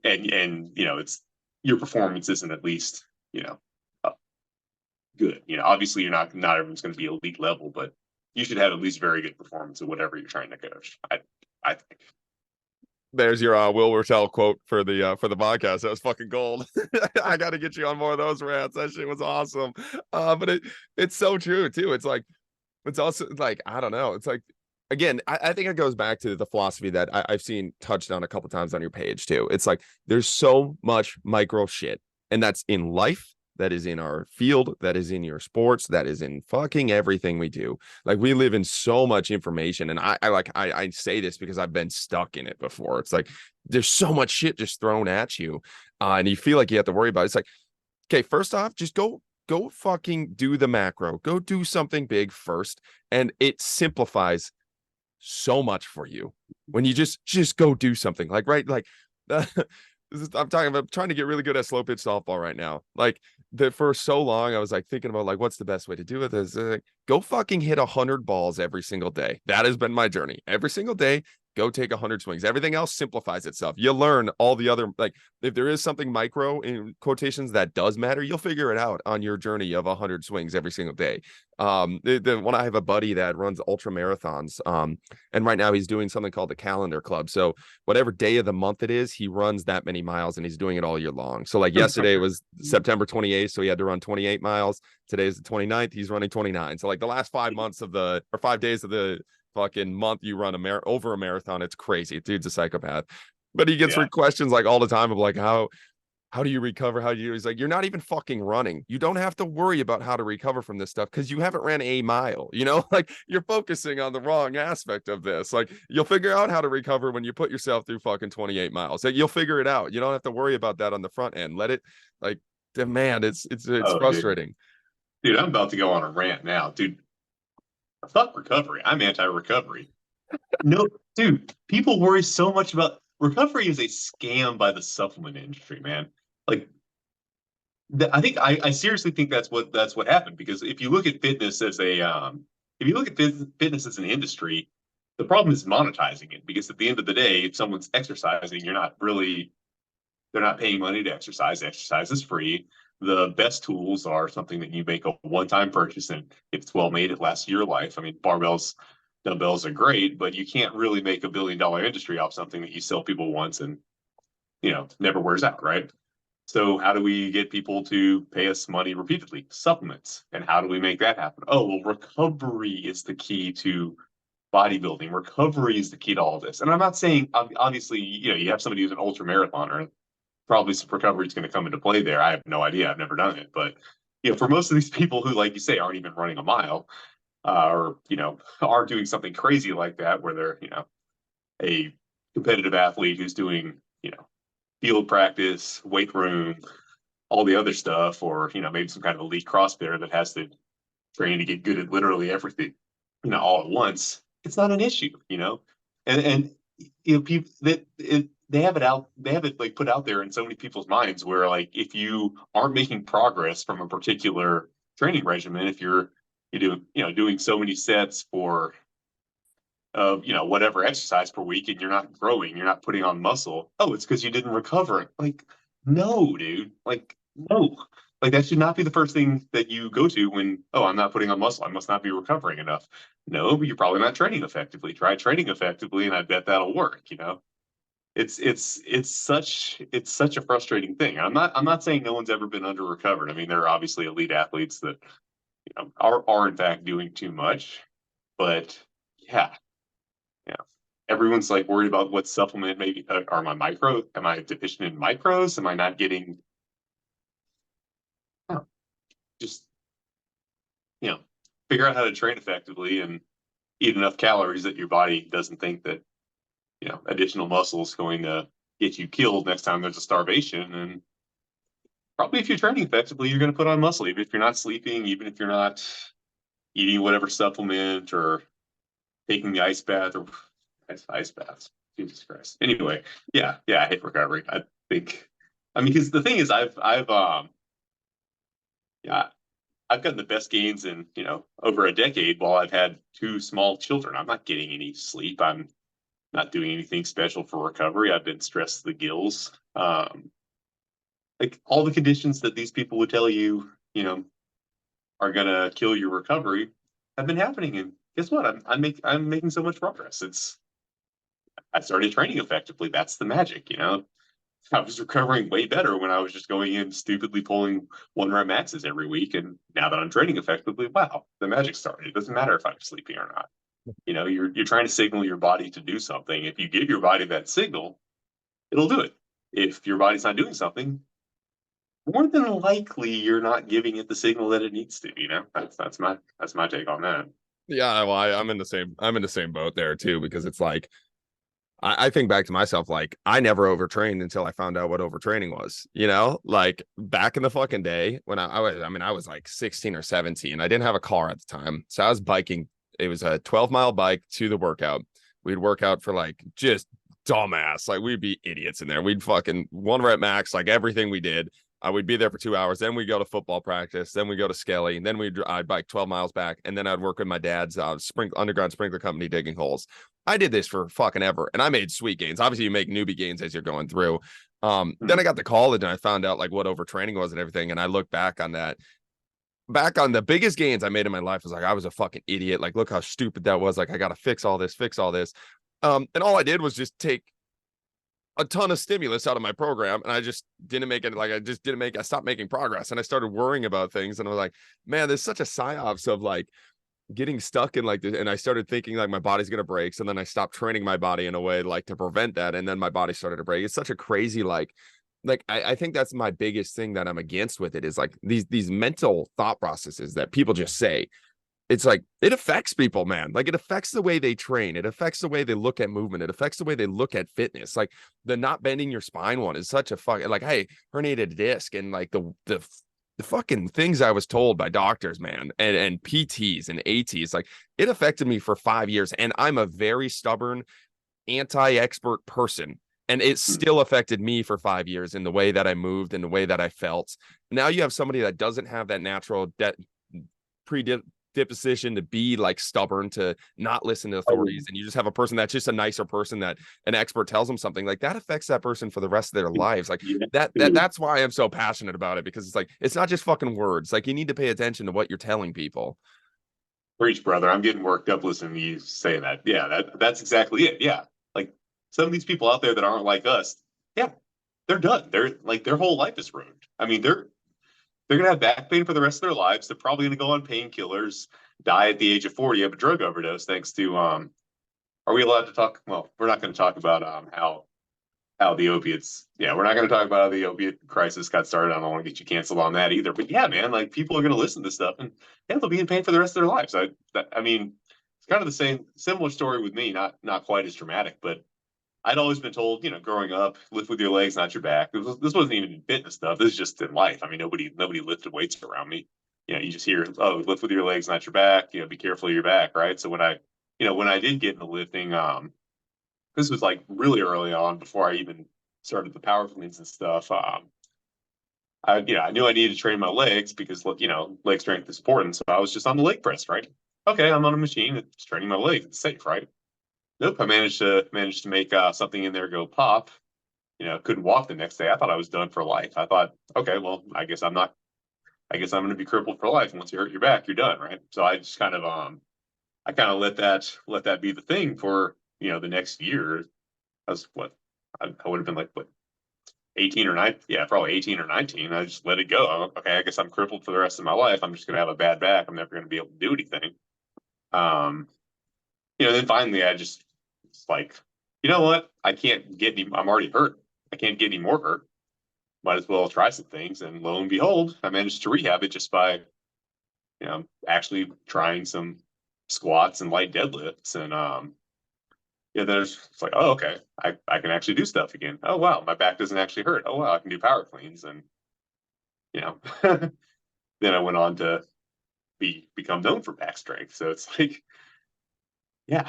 and it's your performance isn't at least good. Obviously not everyone's going to be elite level, but you should have at least very good performance at whatever you're trying to coach. I think. There's your Will Wertel quote for the podcast. That was fucking gold. I got to get you on more of those rants. That shit was awesome. But it's so true too. It's like, it's also like, I don't know. It's like, again, I think it goes back to the philosophy that I've seen touched on a couple times on your page too. It's like, there's so much micro shit, and that's in life, that is in our field, that is in your sports, that is in fucking everything we do. Like, we live in so much information, and I say this because I've been stuck in it before. It's like, there's so much shit just thrown at you, and you feel like you have to worry about it. It's like, okay, first off, just go fucking do the macro, go do something big first, and it simplifies so much for you when you just go do something. Like, right, like I'm talking about trying to get really good at slow pitch softball right now. Like, for so long, I was like thinking about, like, what's the best way to do it? Is like, go fucking hit 100 balls every single day. That has been my journey. Every single day, go take 100 swings. Everything else simplifies itself. You learn all the other, like, if there is something micro in quotations that does matter, you'll figure it out on your journey of 100 swings every single day. When I have a buddy that runs ultra marathons, and right now he's doing something called the Calendar Club. So whatever day of the month it is, he runs that many miles, and he's doing it all year long. So like yesterday was September 28th, so he had to run 28 miles. Today's the 29th, he's running 29. So like the last 5 months of 5 days of the fucking month, you run over a marathon. It's crazy. Dude's a psychopath. But he gets questions like all the time of like, how do you recover? He's like, you're not even fucking running. You don't have to worry about how to recover from this stuff because you haven't ran a mile, like, you're focusing on the wrong aspect of this. Like, you'll figure out how to recover when you put yourself through fucking 28 miles. Like, you'll figure it out. You don't have to worry about that on the front end. Let it, like, man, it's frustrating. Dude, I'm about to go on a rant now, dude. Fuck recovery. I'm anti-recovery. No, dude, people worry so much about recovery. Is a scam by the supplement industry, man. Like, I seriously think that's what happened, because if you look at fitness as fitness as an industry, the problem is monetizing it, because at the end of the day, if someone's exercising, they're not paying money to exercise. Exercise is free. The best tools are something that you make a one-time purchase, and if it's well made, it lasts your life. I mean, barbells, dumbbells are great, but you can't really make $1 billion industry off something that you sell people once and never wears out, right? So how do we get people to pay us money repeatedly? Supplements. And how do we make that happen? Oh, well, recovery is the key to bodybuilding. Recovery is the key to all this. And I'm not saying, obviously, you have somebody who's an ultra marathoner, probably some recovery is going to come into play there. I have no idea. I've never done it. But, for most of these people who, like you say, aren't even running a mile, or, are doing something crazy like that, where they're, a competitive athlete who's doing, field practice, weight room, all the other stuff, or maybe some kind of elite CrossFitter that has to train to get good at literally everything, all at once, it's not an issue, and people that they have it like put out there in so many people's minds where like if you aren't making progress from a particular training regimen, if you're doing so many sets for of whatever exercise per week and you're not growing, you're not putting on muscle, oh, it's because you didn't recover. Like, no, dude, like, no, like that should not be the first thing that you go to when, oh, I'm not putting on muscle, I must not be recovering enough. No, but you're probably not training effectively. Try training effectively and I bet that'll work. It's such a frustrating thing. I'm not saying no one's ever been under recovered. I mean, there are obviously elite athletes that are in fact doing too much, but yeah, yeah. Everyone's like worried about what supplement maybe are am I deficient in micros? Am I not getting, oh, just, figure out how to train effectively and eat enough calories that your body doesn't think that, additional muscle is going to get you killed next time there's a starvation. And probably if you're training effectively, you're going to put on muscle, even if you're not sleeping, even if you're not eating whatever supplement or taking the ice bath or ice baths. Jesus Christ. Anyway, yeah, I hate recovery. I mean, because the thing is, yeah, I've gotten the best gains in over a decade while I've had two small children. I'm not getting any sleep. I'm not doing anything special for recovery. I've been stressed to the gills. Like all the conditions that these people would tell you, are gonna kill your recovery have been happening. And guess what? I'm making so much progress. I started training effectively. That's the magic, I was recovering way better when I was just going in stupidly pulling 1 rep maxes every week. And now that I'm training effectively, wow, the magic started. It doesn't matter if I'm sleeping or not. You're trying to signal your body to do something. If you give your body that signal, it'll do it. If your body's not doing something, more than likely you're not giving it the signal that it needs to. That's my take on that. Yeah, well, I'm in the same boat there too, because it's like I think back to myself, like I never overtrained until I found out what overtraining was, like back in the fucking day when I was like 16 or 17. I didn't have a car at the time. So I was biking. It was a 12-mile bike to the workout. We'd work out for like just dumbass. Like we'd be idiots in there. We'd fucking 1 rep max, like everything we did. We'd be there for 2 hours. Then we'd go to football practice. Then we go to Skelly. And then I'd bike 12 miles back. And then I'd work with my dad's underground sprinkler company digging holes. I did this for fucking ever. And I made sweet gains. Obviously, you make newbie gains as you're going through. Then I got to college and I found out like what overtraining was and everything. And I look back on that. Back on the biggest gains I made in my life was like, I was a fucking idiot. Like, look how stupid that was. Like, I got to fix all this. And all I did was just take a ton of stimulus out of my program and I just didn't make it. Like I stopped making progress and I started worrying about things. And I was like, man, there's such a psyops of like getting stuck in like this. And I started thinking like my body's going to break. So then I stopped training my body in a way like to prevent that. And then my body started to break. It's such a crazy, I think that's my biggest thing that I'm against with it is like these mental thought processes that people just say. It's like, it affects people, man. Like it affects the way they train. It affects the way they look at movement. It affects the way they look at fitness. Like the not bending your spine one is such a fucking like, hey, herniated disc and like the fucking things I was told by doctors, man, and PTs and ATs, like it affected me for 5 years. And I'm a very stubborn, anti-expert person. And it still affected me for 5 years in the way that I moved and the way that I felt. Now you have somebody that doesn't have that natural predisposition to be like stubborn, to not listen to authorities. And you just have a person that's just a nicer person that an expert tells them something like that affects that person for the rest of their lives. Like that's why I'm so passionate about it, because it's like, it's not just fucking words. Like you need to pay attention to what you're telling people. Preach, brother. I'm getting worked up listening to you say that. Yeah, that's exactly it. Yeah. Like some of these people out there that aren't like us, yeah, they're done. They're like their whole life is ruined. I mean, they're gonna have back pain for the rest of their lives. They're probably gonna go on painkillers, die at the age of 40 of a drug overdose, thanks to are we allowed to talk? Well, we're not gonna talk about how the opiates, yeah, we're not gonna talk about how the opiate crisis got started. I don't want to get you canceled on that either. But yeah, man, like people are gonna listen to this stuff and yeah, they'll be in pain for the rest of their lives. I mean, it's kind of the similar story with me, not quite as dramatic, but I'd always been told, growing up, lift with your legs, not your back. This wasn't even fitness stuff. This is just in life. I mean, nobody lifted weights around me. You just hear, oh, lift with your legs, not your back. Be careful of your back, right? So when I did get into lifting, this was like really early on before I even started the power cleans and stuff. I knew I needed to train my legs because leg strength is important. So I was just on the leg press, right? Okay, I'm on a machine. It's training my legs. It's safe, right? Nope. I managed to make something in there go pop. Couldn't walk the next day. I thought I was done for life. I thought, okay, well, I guess I'm not. I guess I'm going to be crippled for life. And once you hurt your back, you're done, right? So I just I kind of let that be the thing for the next year. I was what I would have been like what 18 or 9, yeah, probably 18 or 19. I just let it go. Okay, I guess I'm crippled for the rest of my life. I'm just going to have a bad back. I'm never going to be able to do anything. Um, then finally I just it's like, you know what? I can't get any. I'm already hurt. I can't get any more hurt. Might as well try some things. And lo and behold, I managed to rehab it just by, actually trying some squats and light deadlifts. And then it's like, oh, okay, I can actually do stuff again. Oh wow, my back doesn't actually hurt. Oh wow, I can do power cleans. And then I went on to become known for back strength. So it's like, yeah,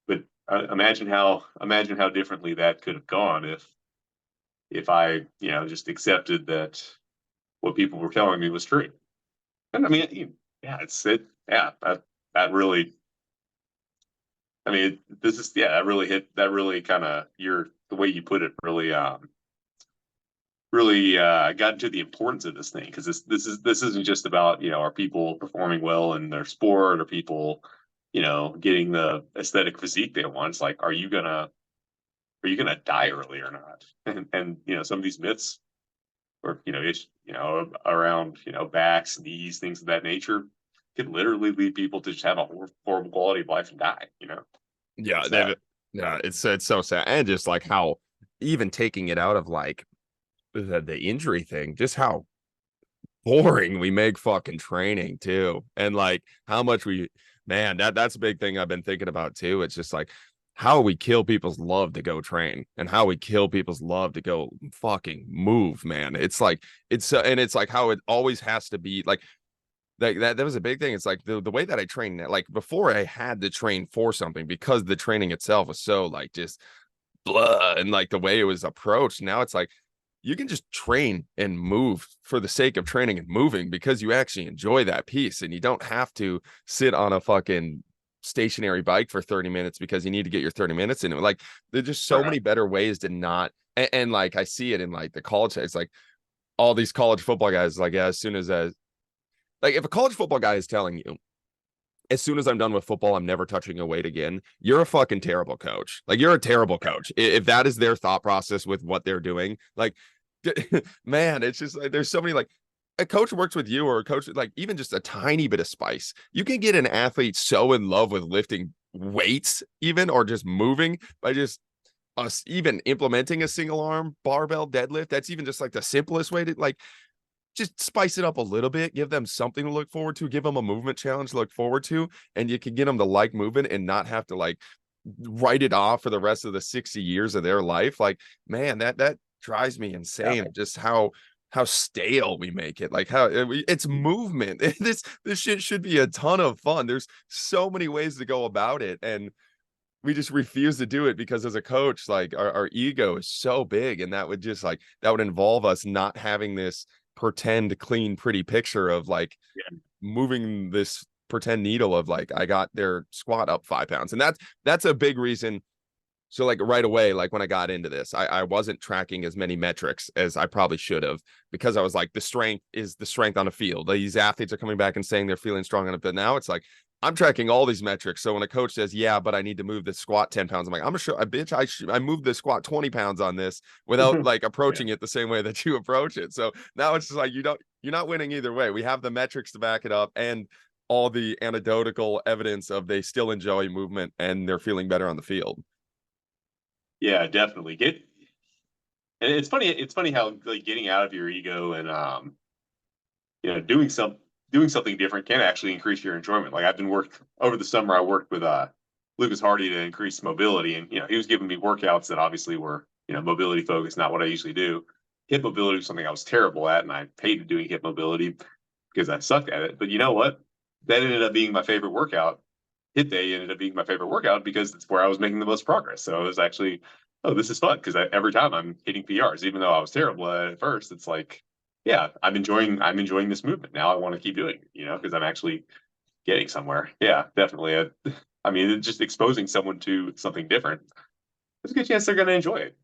but imagine how differently that could have gone if I just accepted that what people were telling me was true. And I mean, yeah, that really. I mean, this is that really hit that really kind of the way you put it really got into the importance of this thing because this isn't just about are people performing well in their sport or people getting the aesthetic physique they want. It's like, are you gonna die early or not? And some of these myths or around backs, knees, things of that nature could literally lead people to just have a horrible quality of life and die. Yeah, Sad. yeah, it's so sad. And just like how even taking it out of like the injury thing, just how boring we make fucking training too. And like how much that's a big thing I've been thinking about too. It's just like how we kill people's love to go train and how we kill people's love to go fucking move, man. It's like and it's like how it always has to be like that was a big thing. It's like the way that I train, like before I had to train for something because the training itself was so like just blah, and like the way it was approached. Now it's like you can just train and move for the sake of training and moving because you actually enjoy that piece and you don't have to sit on a fucking stationary bike for 30 minutes because you need to get your 30 minutes in it. Like there's just so many better ways to not and like I see it in like the college, it's like all these college football guys, like as soon as like if a college football guy is telling you, as soon as I'm done with football, I'm never touching a weight again, you're a fucking terrible coach. Like you're a terrible coach. If that is their thought process with what they're doing, like, man, it's just like, there's so many, like a coach works with you or a coach, like even just a tiny bit of spice. You can get an athlete so in love with lifting weights even, or just moving by just us even implementing a single arm barbell deadlift. That's even just like the simplest way to like, just spice it up a little bit, give them something to look forward to, give them a movement challenge to look forward to, and you can get them to like movement and not have to like write it off for the rest of the 60 years of their life. Like, man, that drives me insane. Yeah. Just how stale we make it. Like how it's movement. This shit should be a ton of fun. There's so many ways to go about it, and we just refuse to do it because as a coach, like our ego is so big, and that would involve us not having this pretend clean pretty picture of like moving this pretend needle of like I got their squat up 5 pounds. And that's a big reason. So like right away, like when I got into this, I wasn't tracking as many metrics as I probably should have, because I was like, the strength is the strength on a field. These athletes are coming back and saying they're feeling strong enough, but now it's like I'm tracking all these metrics. So when a coach says, yeah, but I need to move the squat 10 pounds, I'm like, I'm gonna show a bitch. I moved the squat 20 pounds on this without like approaching it the same way that you approach it. So now it's just like, you're not winning either way. We have the metrics to back it up and all the anecdotal evidence of they still enjoy movement and they're feeling better on the field. Yeah, definitely. And it's funny how like getting out of your ego and doing something different can actually increase your enjoyment. Like I've been over the summer, I worked with Lucas Hardy to increase mobility. And, he was giving me workouts that obviously were, mobility focused, not what I usually do. Hip mobility was something I was terrible at, and I hated doing hip mobility because I sucked at it. But you know what? That ended up being my favorite workout. Hit day ended up being my favorite workout because it's where I was making the most progress. So it was actually, oh, this is fun because every time I'm hitting PRs, even though I was terrible at it at first, it's like, yeah, I'm enjoying this movement. Now I want to keep doing it, because I'm actually getting somewhere. Yeah, definitely. I mean, just exposing someone to something different, there's a good chance they're going to enjoy it.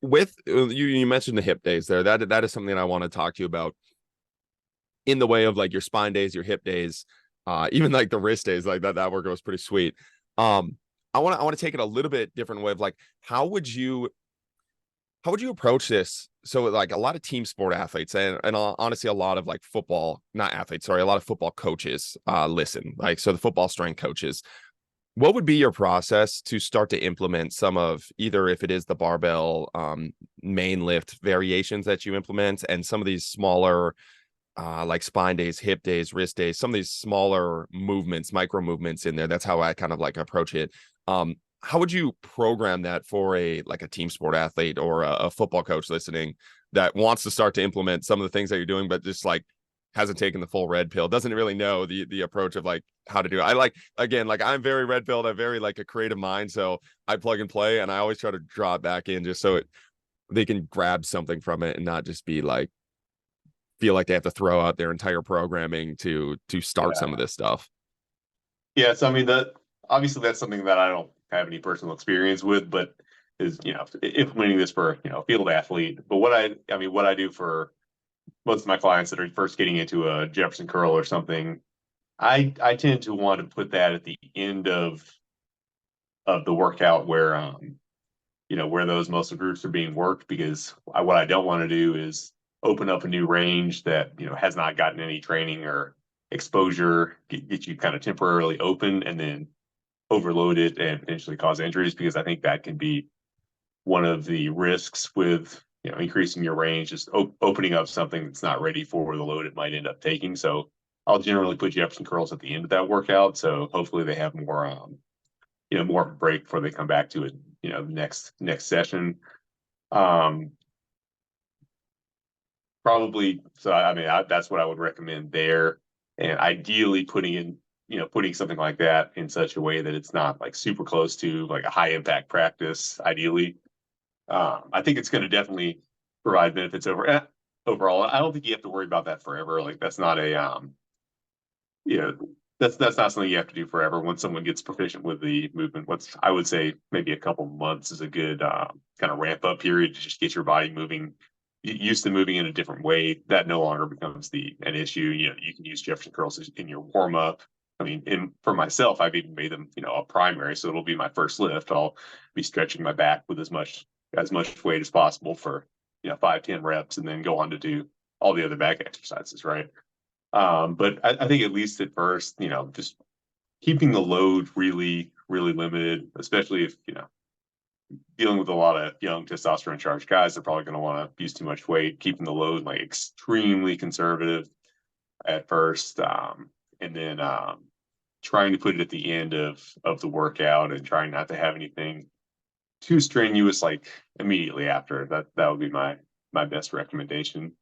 With you mentioned the hip days there. That is something I want to talk to you about in the way of like your spine days, your hip days, even like the wrist days, like that workout was pretty sweet. I want to take it a little bit different way of like, how would you approach this? So like a lot of team sport athletes and honestly, a lot of like football, not athletes, sorry, a lot of football coaches listen, like, so the football strength coaches, what would be your process to start to implement some of either, if it is the barbell main lift variations that you implement, and some of these smaller like spine days, hip days, wrist days, some of these smaller movements, micro movements in there? That's how I kind of like approach it. How would you program that for a team sport athlete or a football coach listening that wants to start to implement some of the things that you're doing, but just like hasn't taken the full red pill, doesn't really know the approach of like how to do it? I I'm very red pilled. I'm very like a creative mind. So I plug and play, and I always try to draw it back in just so they can grab something from it and not just be like, feel like they have to throw out their entire programming to start some of this stuff. Yeah. So, I mean, obviously that's something that I don't have any personal experience with, but is, implementing this for, a field athlete. But what I do for most of my clients that are first getting into a Jefferson curl or something, I tend to want to put that at the end of the workout where where those muscle groups are being worked, because what I don't want to do is open up a new range that has not gotten any training or exposure, get you kind of temporarily open and then overload it and potentially cause injuries, because I think that can be one of the risks with increasing your range, just opening up something that's not ready for the load it might end up taking. So I'll generally put Jefferson curls at the end of that workout, so hopefully they have more more of a break before they come back to it next session. Probably, so I mean that's what I would recommend there, and ideally putting something like that in such a way that it's not like super close to like a high impact practice. Ideally, I think it's going to definitely provide benefits overall. I don't think you have to worry about that forever. Like that's not a that's not something you have to do forever. Once someone gets proficient with the movement, I would say maybe a couple months is a good kind of ramp up period to just get your body moving, used to moving in a different way. That no longer becomes an issue. You can use Jefferson curls in your warm up. I mean, for myself, I've even made them, a primary, so it'll be my first lift. I'll be stretching my back with as much weight as possible for 5-10 reps, and then go on to do all the other back exercises, right? But I think at least at first, just keeping the load really, really limited, especially if dealing with a lot of young testosterone charged guys, they're probably going to want to use too much weight. Keeping the load like extremely conservative at first, and then trying to put it at the end of the workout, and trying not to have anything too strenuous like immediately after. That would be my best recommendation.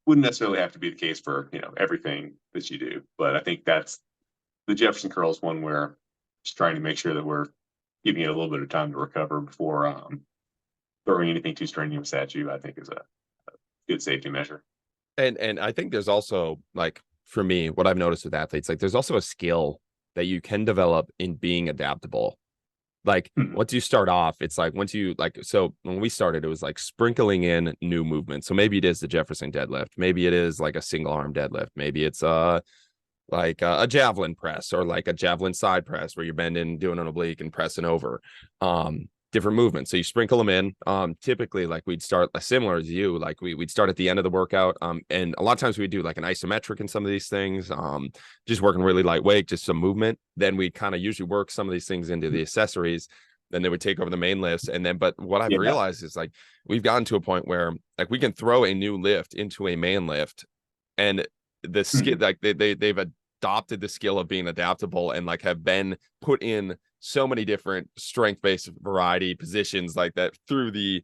Wouldn't necessarily have to be the case for everything that you do, but I think that's the Jefferson curls one where just trying to make sure that we're giving it a little bit of time to recover before throwing anything too strenuous at you, I think is a good safety measure. And I think there's also, like, for me, what I've noticed with athletes, like there's also a skill that you can develop in being adaptable. Like once you start off, it's like so when we started, it was like sprinkling in new movements. So maybe it is the Jefferson deadlift, maybe it is like a single arm deadlift, maybe it's like a javelin press, or like a javelin side press where you're bending, doing an oblique and pressing over. Different movements. So you sprinkle them in. Typically, like we'd start similar as you, like we'd start at the end of the workout. And a lot of times we'd do like an isometric in some of these things, just working really lightweight, just some movement. Then we kind of usually work some of these things into the accessories. Then they would take over the main lifts. And then, but what I've realized is like, we've gotten to a point where like we can throw a new lift into a main lift, and the skill, like they've adopted the skill of being adaptable and like have been put in so many different strength-based variety positions like that through the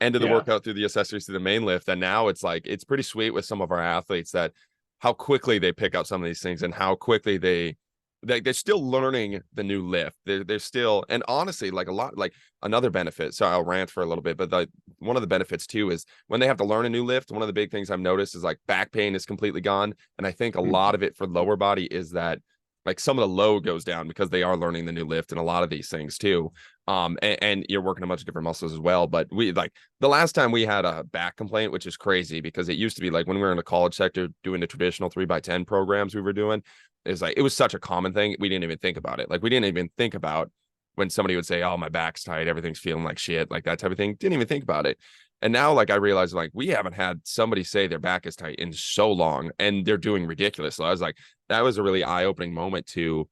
end of the workout, through the accessories, through the main lift. And now it's like, it's pretty sweet with some of our athletes that how quickly they pick up some of these things and how quickly they're still learning the new lift. They're still, and honestly, like a lot, like another benefit. So I'll rant for a little bit, but one of the benefits too is when they have to learn a new lift, one of the big things I've noticed is like back pain is completely gone. And I think a lot of it for lower body is that like some of the load goes down because they are learning the new lift and a lot of these things too. And you're working a bunch of different muscles as well. But we like the last time we had a back complaint, which is crazy because it used to be like when we were in the college sector doing the traditional 3x10 programs we were doing, it's like it was such a common thing. We didn't even think about it. Like we didn't even think about when somebody would say, "Oh, my back's tight, everything's feeling like shit," like that type of thing. Didn't even think about it. And now, like I realized, like we haven't had somebody say their back is tight in so long, and they're doing ridiculous. So I was like, that was a really eye-opening moment to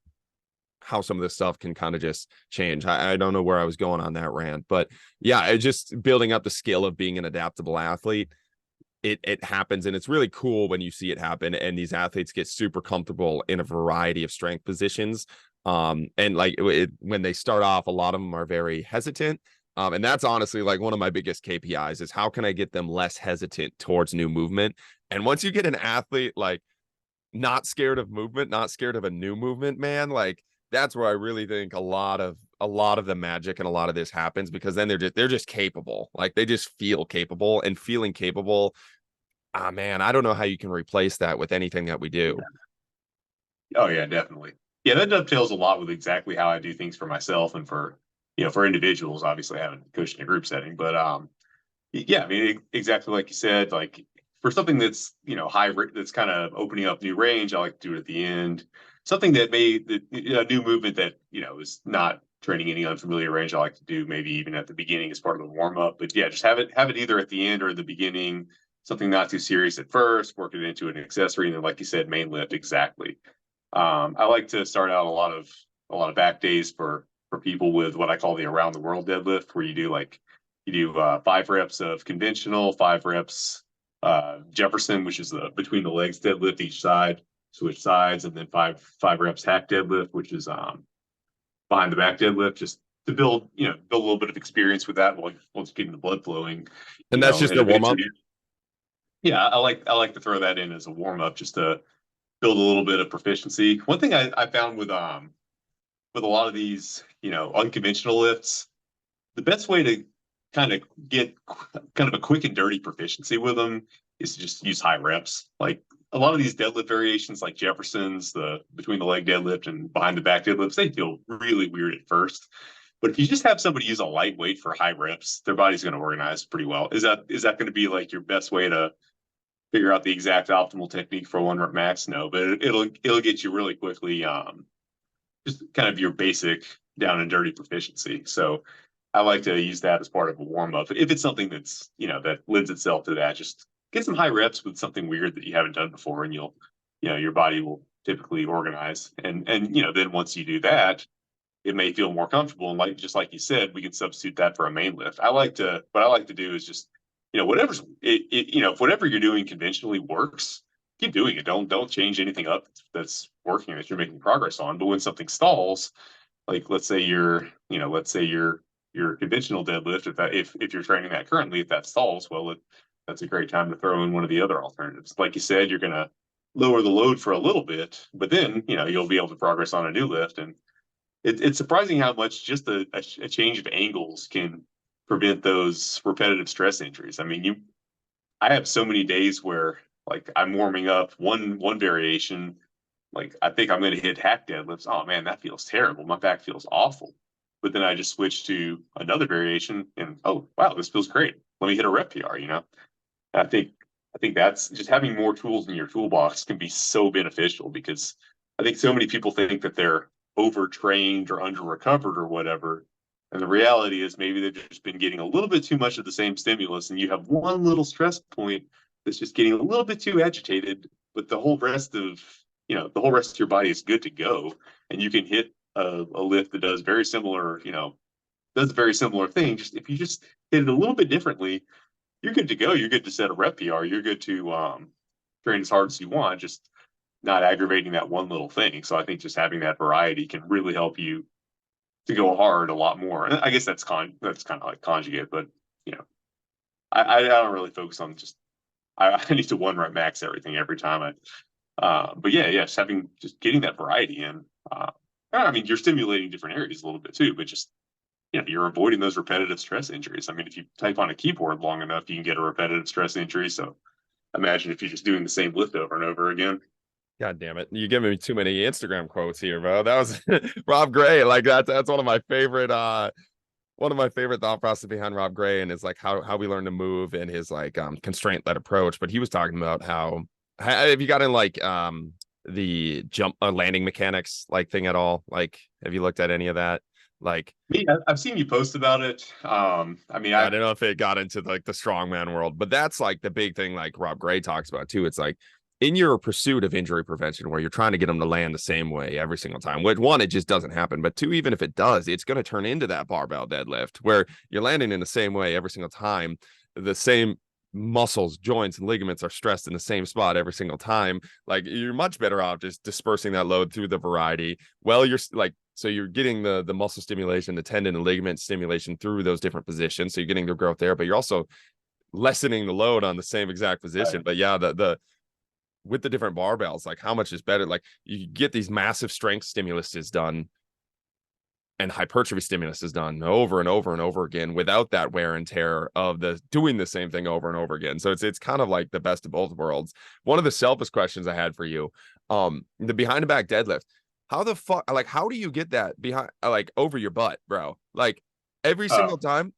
how some of this stuff can kind of just change. I don't know where I was going on that rant, but yeah, it just building up the skill of being an adaptable athlete. It happens, and it's really cool when you see it happen. And these athletes get super comfortable in a variety of strength positions. And like when they start off, a lot of them are very hesitant. And that's honestly like one of my biggest KPIs is how can I get them less hesitant towards new movement? And once you get an athlete like not scared of movement, not scared of a new movement, man, like that's where I really think a lot of the magic and a lot of this happens, because then they're just capable. Like they just feel capable, and feeling capable. Ah, man, I don't know how you can replace that with anything that we do. Oh yeah, definitely. Yeah, that dovetails a lot with exactly how I do things for myself and for for individuals. Obviously, I haven't coached in a group setting, but yeah, I mean exactly like you said. Like for something that's that's kind of opening up new range, I like to do it at the end. Something that a new movement that is not training any unfamiliar range, I like to do maybe even at the beginning as part of the warm up. But yeah, just have it either at the end or at the beginning. Something not too serious at first, work it into an accessory, and then, like you said, main lift. Exactly. I like to start out a lot of back days for people with what I call the around the world deadlift, where you do 5 reps of conventional, 5 reps Jefferson, which is the between the legs deadlift each side, switch sides, and then 5 reps hack deadlift, which is behind the back deadlift, just to build a little bit of experience with that while getting the blood flowing. And that's just the warm up. Yeah, I like to throw that in as a warm up just to build a little bit of proficiency. One thing I found with a lot of these unconventional lifts, the best way to kind of get kind of a quick and dirty proficiency with them is to just use high reps. Like a lot of these deadlift variations, like Jefferson's, the between the leg deadlift and behind the back deadlifts, they feel really weird at first. But if you just have somebody use a lightweight for high reps, their body's going to organize pretty well. Is that going to be like your best way to figure out the exact optimal technique for 1 rep max? No, but it'll get you really quickly just kind of your basic down and dirty proficiency. So I like to use that as part of a warm up. If it's something that's that lends itself to that, just get some high reps with something weird that you haven't done before, and your body will typically organize. And then once you do that, it may feel more comfortable. And just like you said, we can substitute that for a main lift. What I like to do is just if whatever you're doing conventionally works, keep doing it. Don't change anything up that's working that you're making progress on. But when something stalls, like let's say your conventional deadlift, if you're training that currently, if that stalls, well, that's a great time to throw in one of the other alternatives. Like you said, you're gonna lower the load for a little bit, but then you'll be able to progress on a new lift. And it's surprising how much just a change of angles can prevent those repetitive stress injuries. I mean, I have so many days where like I'm warming up one variation, like I think I'm going to hit hack deadlifts. Oh man, that feels terrible. My back feels awful. But then I just switch to another variation, and oh wow, this feels great. Let me hit a rep PR. I think that's just having more tools in your toolbox can be so beneficial, because I think so many people think that they're overtrained or under recovered or whatever. And the reality is maybe they've just been getting a little bit too much of the same stimulus, and you have one little stress point that's just getting a little bit too agitated, but the whole rest of your body is good to go, and you can hit a lift that does very similar, does a very similar thing. Just if you just hit it a little bit differently, you're good to go. You're good to set a rep PR. You're good to train as hard as you want. Just not aggravating that one little thing. So I think just having that variety can really help you to go hard a lot more. And I guess that's kind of like conjugate, but you know, I don't really focus on just I need to one rep max everything every time. But yeah, just getting that variety in. I mean, you're stimulating different areas a little bit too, but just you're avoiding those repetitive stress injuries. I mean, if you type on a keyboard long enough, you can get a repetitive stress injury. So imagine if you're just doing the same lift over and over again. God damn it. You giving me too many Instagram quotes here, bro. That was Rob Gray. Like that's one of my favorite thought process behind Rob Gray, and it's like how we learn to move in his like constraint led approach. But he was talking about how have you gotten like the jump landing mechanics like thing at all? Like have you looked at any of that? Like me, I've seen you post about it. I mean, I don't know if it got into like the strongman world, but that's like the big thing like Rob Gray talks about too. It's like in your pursuit of injury prevention, where you're trying to get them to land the same way every single time. Which one, it just doesn't happen. But two, even if it does, it's going to turn into that barbell deadlift where you're landing in the same way every single time. The same muscles, joints, and ligaments are stressed in the same spot every single time. Like you're much better off just dispersing that load through the variety. Well, you're like, so you're getting the muscle stimulation, the tendon and ligament stimulation through those different positions. So you're getting the growth there, but you're also lessening the load on the same exact position. But yeah, the with the different barbells, like how much is better? Like you get these massive strength stimulus is done and hypertrophy stimulus is done over and over and over again without that wear and tear of the doing the same thing over and over again. So it's kind of like the best of both worlds. One of the selfish questions I had for you, the behind the back deadlift, how the fuck, like, how do you get that behind, like over your butt, bro? Like every single time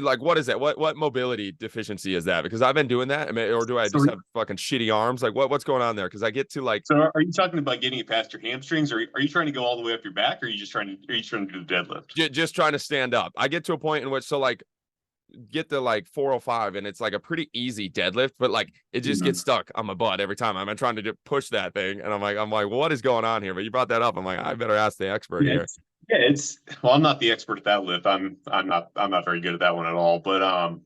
like, what is that? What mobility deficiency is that? Because I've been doing that. I mean, or do I just have fucking shitty arms? Like what's going on there? Because I get to like. So are you talking about getting it past your hamstrings, or are you trying to go all the way up your back, or are you trying to do the deadlift? Just trying to stand up. I get to a point in which, so like get to like 405 and it's like a pretty easy deadlift, but like it just gets stuck on my butt every time. I'm trying to push that thing, and I'm like, what is going on here? But you brought that up. I'm like, I better ask the expert here. Well, I'm not the expert at that lift. I'm not very good at that one at all. But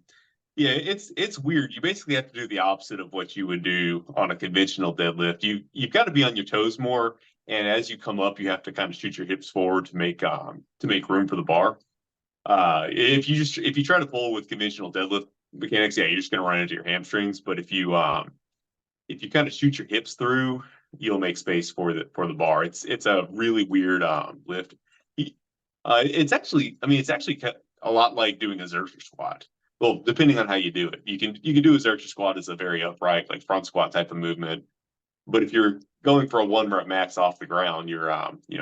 it's weird. You basically have to do the opposite of what you would do on a conventional deadlift. You've got to be on your toes more, and as you come up, you have to kind of shoot your hips forward to make room for the bar. If you try to pull with conventional deadlift mechanics, you're just going to run into your hamstrings. But if you kind of shoot your hips through, you'll make space for the bar. It's a really weird lift. It's actually a lot like doing a Xerxes squat. Well, depending on how you do it, you can do a Xerxes squat as a very upright, like front squat type of movement. But if you're going for a 1 rep max off the ground, you're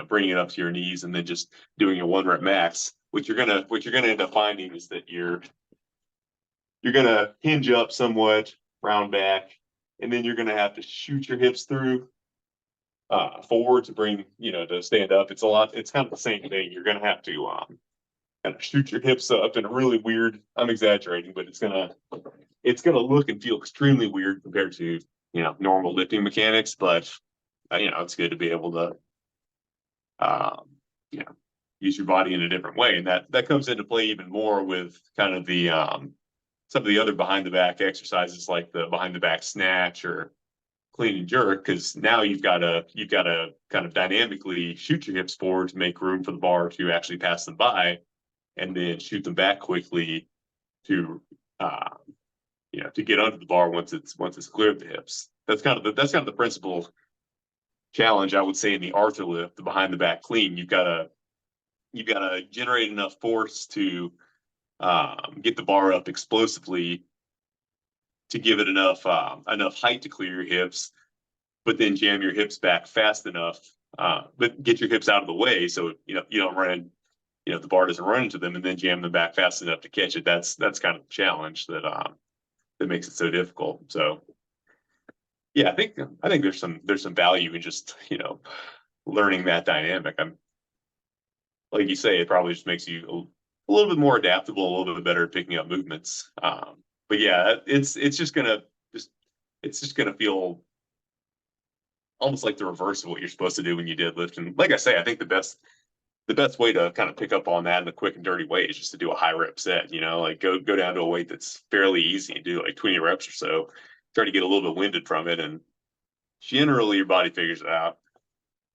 bringing it up to your knees and then just doing a 1 rep max. What you're gonna end up finding is that you're gonna hinge up somewhat, round back, and then you're gonna have to shoot your hips through forward to bring to stand up. It's kind of the same thing. You're gonna have to kind of shoot your hips up in a really weird. I'm exaggerating, but it's gonna look and feel extremely weird compared to normal lifting mechanics. But it's good to be able to use your body in a different way, and that comes into play even more with kind of the some of the other behind the back exercises like the behind the back snatch or clean and jerk, because now you've got to kind of dynamically shoot your hips forward to make room for the bar to actually pass them by, and then shoot them back quickly to to get under the bar once it's clear of the hips. That's kind of the principal challenge, I would say, in the Arthur lift, the behind the back clean. You've got to generate enough force to get the bar up explosively to give it enough height to clear your hips, but then jam your hips back fast enough, but get your hips out of the way so you don't run, the bar doesn't run into them, and then jam them back fast enough to catch it. That's kind of the challenge that makes it so difficult. So yeah, I think there's some value in just learning that dynamic. I'm like you say, it probably just makes you a little bit more adaptable, a little bit better at picking up movements. But yeah, it's just gonna feel almost like the reverse of what you're supposed to do when you deadlift. And like I say, I think the best way to kind of pick up on that in a quick and dirty way is just to do a high rep set. Like go down to a weight that's fairly easy and do like 20 reps or so. Try to get a little bit winded from it and generally your body figures it out.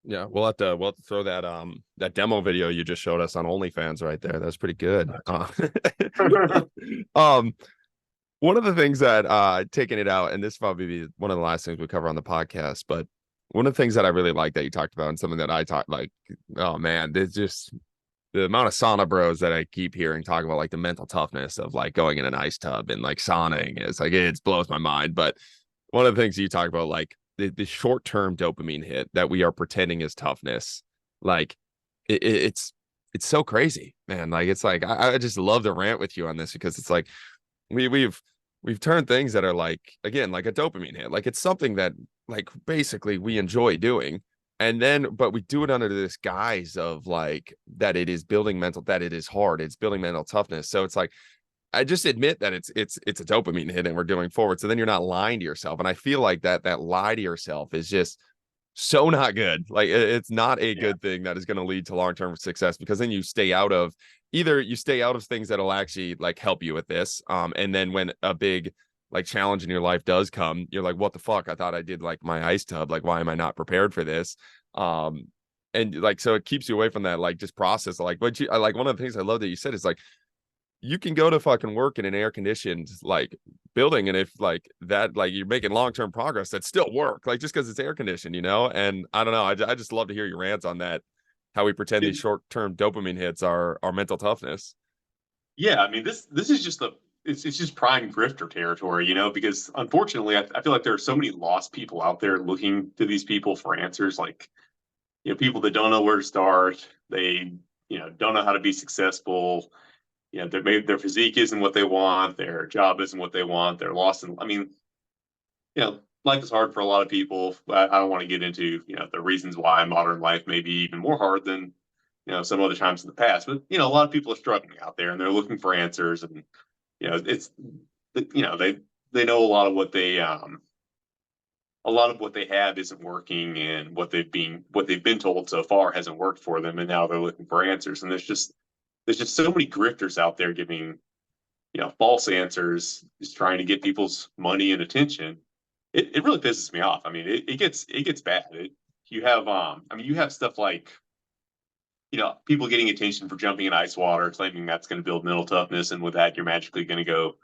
Yeah, we'll have to throw that demo video you just showed us on OnlyFans right there. That's pretty good. Um, one of the things that taking it out, and this will probably be one of the last things we cover on the podcast, but one of the things that I really like that you talked about, and something that I talk like, oh man, there's just the amount of sauna bros that I keep hearing talk about, like the mental toughness of like going in an ice tub and like sauning is like it blows my mind. But one of the things you talk about, like the short-term dopamine hit that we are pretending is toughness, like it's so crazy, man. Like it's like I just love to rant with you on this because it's like we've turned things that are like, again, like a dopamine hit, like it's something that like basically we enjoy doing, and then but we do it under this guise of like that it is building mental, that it is hard, it's building mental toughness. So it's like I just admit that it's a dopamine hit and we're going forward. So then you're not lying to yourself. And I feel like that lie to yourself is just so not good. Like it's not a good thing that is going to lead to long-term success, because then you stay out of things that'll actually like help you with this. And then when a big like challenge in your life does come, you're like, what the fuck? I thought I did like my ice tub. Like, why am I not prepared for this? And like, so it keeps you away from that, like just process. Like, but I like one of the things I love that you said is like, you can go to fucking work in an air conditioned like building, and if like that, like you're making long-term progress, that's still work, like just because it's air conditioned, and I don't know, I just love to hear your rants on that, how we pretend these short-term dopamine hits are mental toughness. Yeah, I mean this is just it's just prime grifter territory, because unfortunately I feel like there are so many lost people out there looking to these people for answers, like people that don't know where to start, they don't know how to be successful. Their physique isn't what they want, their job isn't what they want, they're lost in, I mean, life is hard for a lot of people. I don't want to get into, the reasons why modern life may be even more hard than, some other times in the past. But, a lot of people are struggling out there and they're looking for answers, and, it's, they know a lot of what they have isn't working, and what they've been told so far hasn't worked for them. And now they're looking for answers. And there's just so many grifters out there giving, false answers, just trying to get people's money and attention. It really pisses me off. I mean, it gets bad. You have stuff like, people getting attention for jumping in ice water, claiming that's going to build mental toughness, and with that, you're magically going to go,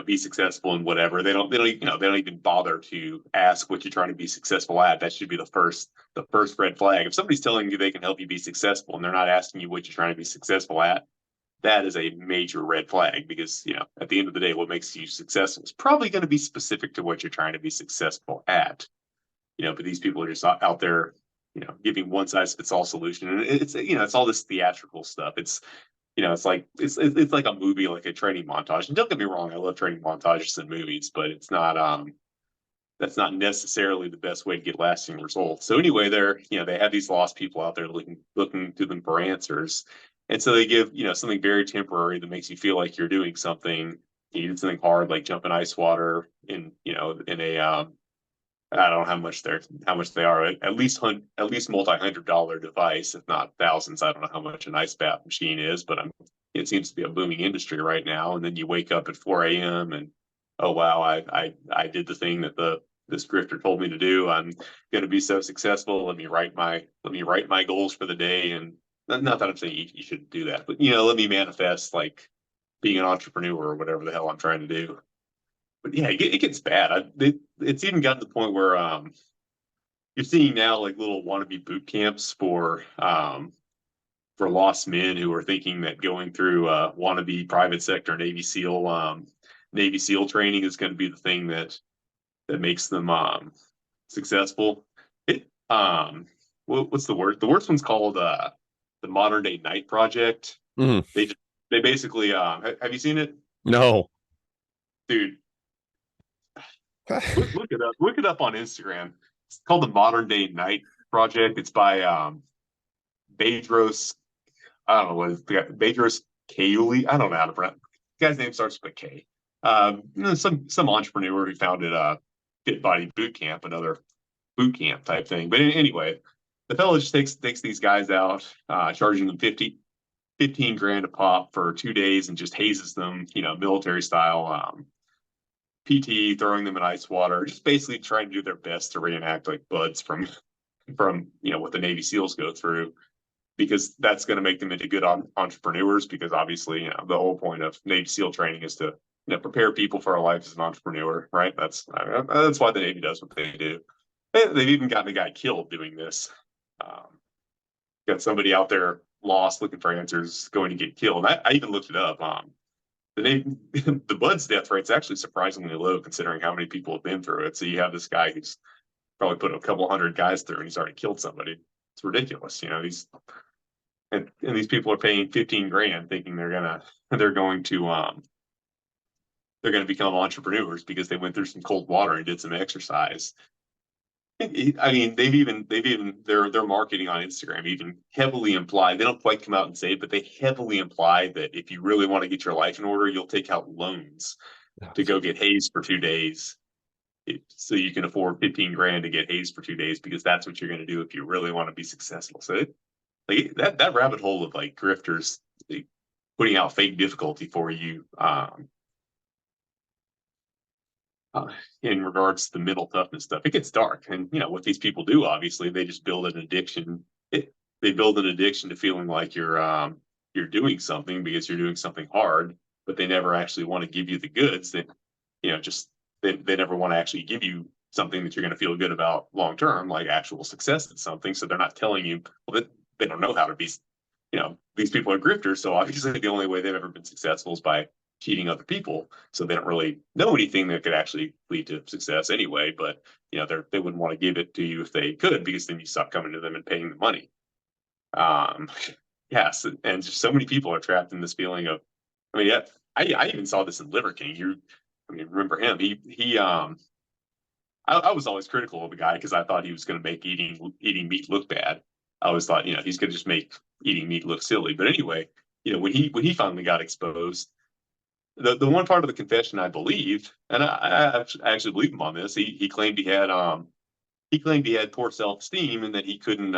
be successful in whatever. They don't even bother to ask what you're trying to be successful at. That should be the first red flag. If somebody's telling you they can help you be successful and they're not asking you what you're trying to be successful at, that is a major red flag, because, at the end of the day, what makes you successful is probably going to be specific to what you're trying to be successful at. But these people are just out there, giving one size fits all solution. And it's all this theatrical stuff. It's it's like a movie, like a training montage. And don't get me wrong, I love training montages in movies, but it's not that's not necessarily the best way to get lasting results. So anyway, they have these lost people out there looking to them for answers. And so they give, something very temporary that makes you feel like you're doing something. You did something hard, like jump in ice water in a I don't know how much they are, at least multi-$100 device, if not thousands. I don't know how much an ice bath machine is, but it seems to be a booming industry right now. And then you wake up at 4 a.m. and, oh wow, I did the thing that this grifter told me to do. I'm going to be so successful. Let me write my goals for the day. And not that I'm saying you should do that, but let me manifest like being an entrepreneur or whatever the hell I'm trying to do. But yeah, it gets bad. It's even gotten to the point where you're seeing now like little wannabe boot camps for lost men who are thinking that going through wannabe private sector Navy SEAL training is going to be the thing that makes them successful. What's the word? The worst one's called the Modern Day Night Project. Mm. They basically have you seen it? No, dude. Look it up on Instagram. It's called the Modern Day Night Project. It's by Bedros. I don't know what it's Bedros Kauli. I don't know how to pronounce. The guy's name starts with a K. Some entrepreneur who founded Fit Body Boot Camp, another boot camp type thing. But anyway, the fellow just takes these guys out, charging them 15 grand a pop for 2 days, and just hazes them, military style. PT, throwing them in ice water, just basically trying to do their best to reenact like buds from what the Navy SEALs go through, because that's going to make them into good entrepreneurs. Because obviously, the whole point of Navy SEAL training is to prepare people for a life as an entrepreneur, right? That's why the Navy does what they do. They've even gotten a guy killed doing this. Got somebody out there lost looking for answers, going to get killed. I even looked it up. The Bud's death rate's actually surprisingly low considering how many people have been through it. So you have this guy who's probably put a couple hundred guys through, and he's already killed somebody. It's ridiculous, and these people are paying 15 grand thinking they're going to become entrepreneurs because they went through some cold water and did some exercise. I mean, their marketing on Instagram even heavily imply, they don't quite come out and say it, but they heavily imply that if you really want to get your life in order, you'll take out loans to go get hazed for 2 days. So you can afford 15 grand to get hazed for 2 days, because that's what you're going to do if you really want to be successful. So that rabbit hole of like grifters putting out fake difficulty for you, in regards to the mental toughness stuff, it gets dark. And what these people do, obviously, they just build an addiction. They build an addiction to feeling like you're doing something because you're doing something hard, but they never actually want to give you the goods. That they never want to actually give you something that you're going to feel good about long term, like actual success at something. So they're not telling you, well, they don't know how to be. These people are grifters, so obviously the only way they've ever been successful is by cheating other people. So they don't really know anything that could actually lead to success anyway. But they wouldn't want to give it to you if they could, because then you stop coming to them and paying the money. Yes, and just so many people are trapped in this feeling of. I mean, yeah, I even saw this in Liver King. Remember him? I was always critical of the guy because I thought he was going to make eating meat look bad. I always thought, he's going to just make eating meat look silly. But anyway, when he finally got exposed, the one part of the confession I believed, and I actually believe him on this. He claimed he had poor self-esteem and that he couldn't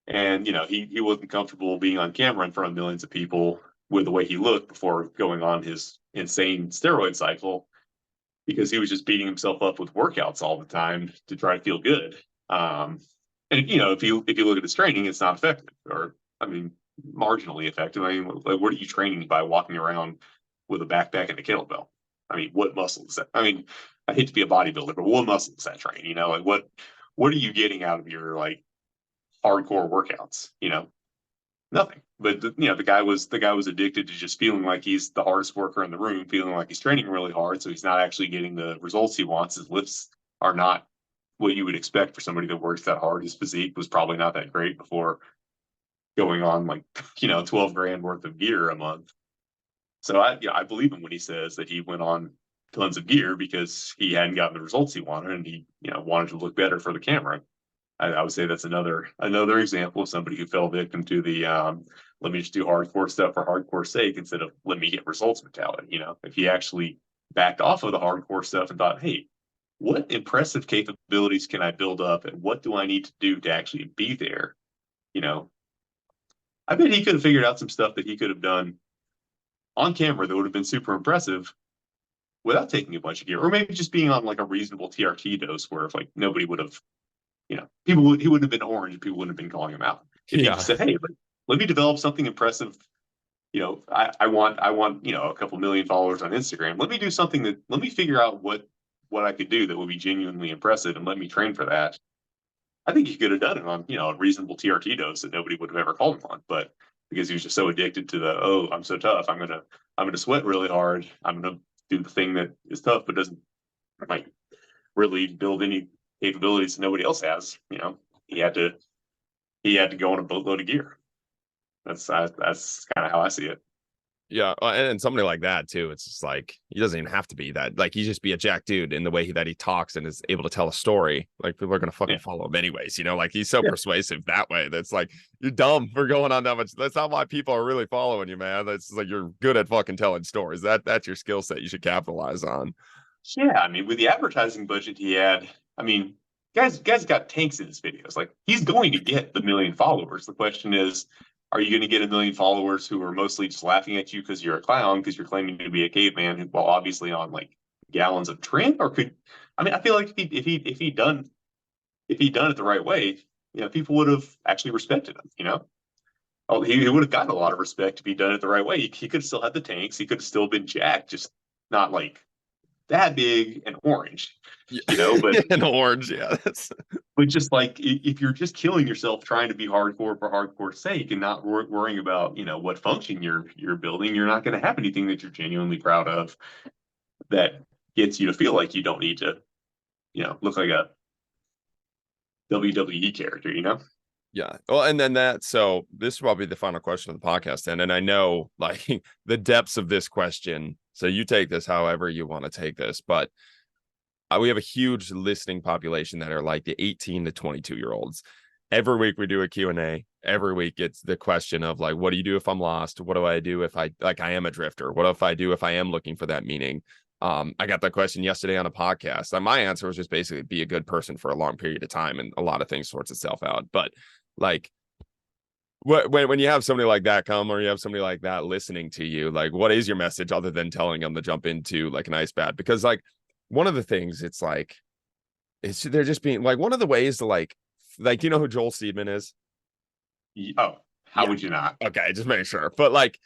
he wasn't comfortable being on camera in front of millions of people with the way he looked before going on his insane steroid cycle, because he was just beating himself up with workouts all the time to try to feel good. And if you look at his training, it's not effective, or marginally effective. Like, what are you training by walking around with a backpack and a kettlebell? What muscle is that? I hate to be a bodybuilder, but what muscle is that train? What are you getting out of your like hardcore workouts? Nothing. But the guy was addicted to just feeling like he's the hardest worker in the room, feeling like he's training really hard, so he's not actually getting the results he wants. His lifts are not what you would expect for somebody that works that hard. His physique was probably not that great before going on 12 grand worth of gear a month. So I believe him when he says that he went on tons of gear because he hadn't gotten the results he wanted, and he wanted to look better for the camera. I would say that's another example of somebody who fell victim to the let me just do hardcore stuff for hardcore sake instead of let me get results mentality. If he actually backed off of the hardcore stuff and thought, hey, what impressive capabilities can I build up, and what do I need to do to actually be there? I bet he could have figured out some stuff that he could have done on camera that would have been super impressive without taking a bunch of gear, or maybe just being on like a reasonable TRT dose where if like nobody would have, he wouldn't have been orange and people wouldn't have been calling him out. If he just said, hey, let me develop something impressive. I want a couple million followers on Instagram. Let me figure out what I could do that would be genuinely impressive, and let me train for that. I think he could have done it on, a reasonable TRT dose that nobody would have ever called him on. But because he was just so addicted to I'm so tough, I'm gonna sweat really hard, I'm gonna do the thing that is tough but doesn't really build any capabilities that nobody else has. He had to go on a boatload of gear. That's kind of how I see it. Yeah, and somebody like that too, it's just like he doesn't even have to be that. Like, he just be a jack dude in the way that he talks and is able to tell a story. Like, people are gonna fucking follow him anyways. Like, he's so persuasive that way. That's like, you're dumb for going on that much. That's not why people are really following you, man. That's like, you're good at fucking telling stories. That's your skill set. You should capitalize on. Yeah, with the advertising budget he had, guys got tanks in his videos. Like, he's going to get the 1 million followers. The question is, are you going to get 1 million followers who are mostly just laughing at you because you're a clown, because you're claiming to be a caveman, while obviously on like gallons of trim, or I feel like if he'd done it the right way, people would have actually respected him. Oh, he would have gotten a lot of respect if he'd done it the right way. He could have still had the tanks. He could have still been jacked, just not like that big and orange, but An orange, yeah. but just like if you're just killing yourself trying to be hardcore for hardcore's sake and not worrying about what function you're building, you're not going to have anything that you're genuinely proud of that gets you to feel like you don't need to look like a WWE character. Yeah. Well, and then so this will probably be the final question of the podcast. And I know like the depths of this question. So you take this however you want to take this, but we have a huge listening population that are like the 18 to 22-year-olds. Every week we do a Q&A. Every week it's the question of like, what do you do if I'm lost? What do I do if I am a drifter? What if I do if I am looking for that meaning? I got that question yesterday on a podcast, and my answer was just basically be a good person for a long period of time, and a lot of things sorts itself out. But like, when you have somebody like that come, or you have somebody like that listening to you, like, what is your message other than telling them to jump into like an ice bath? Because like one of the things, it's like, they're just being like, one of the ways to like, you know who Joel Seedman is? Oh, how would you not? Okay, just making sure. But like,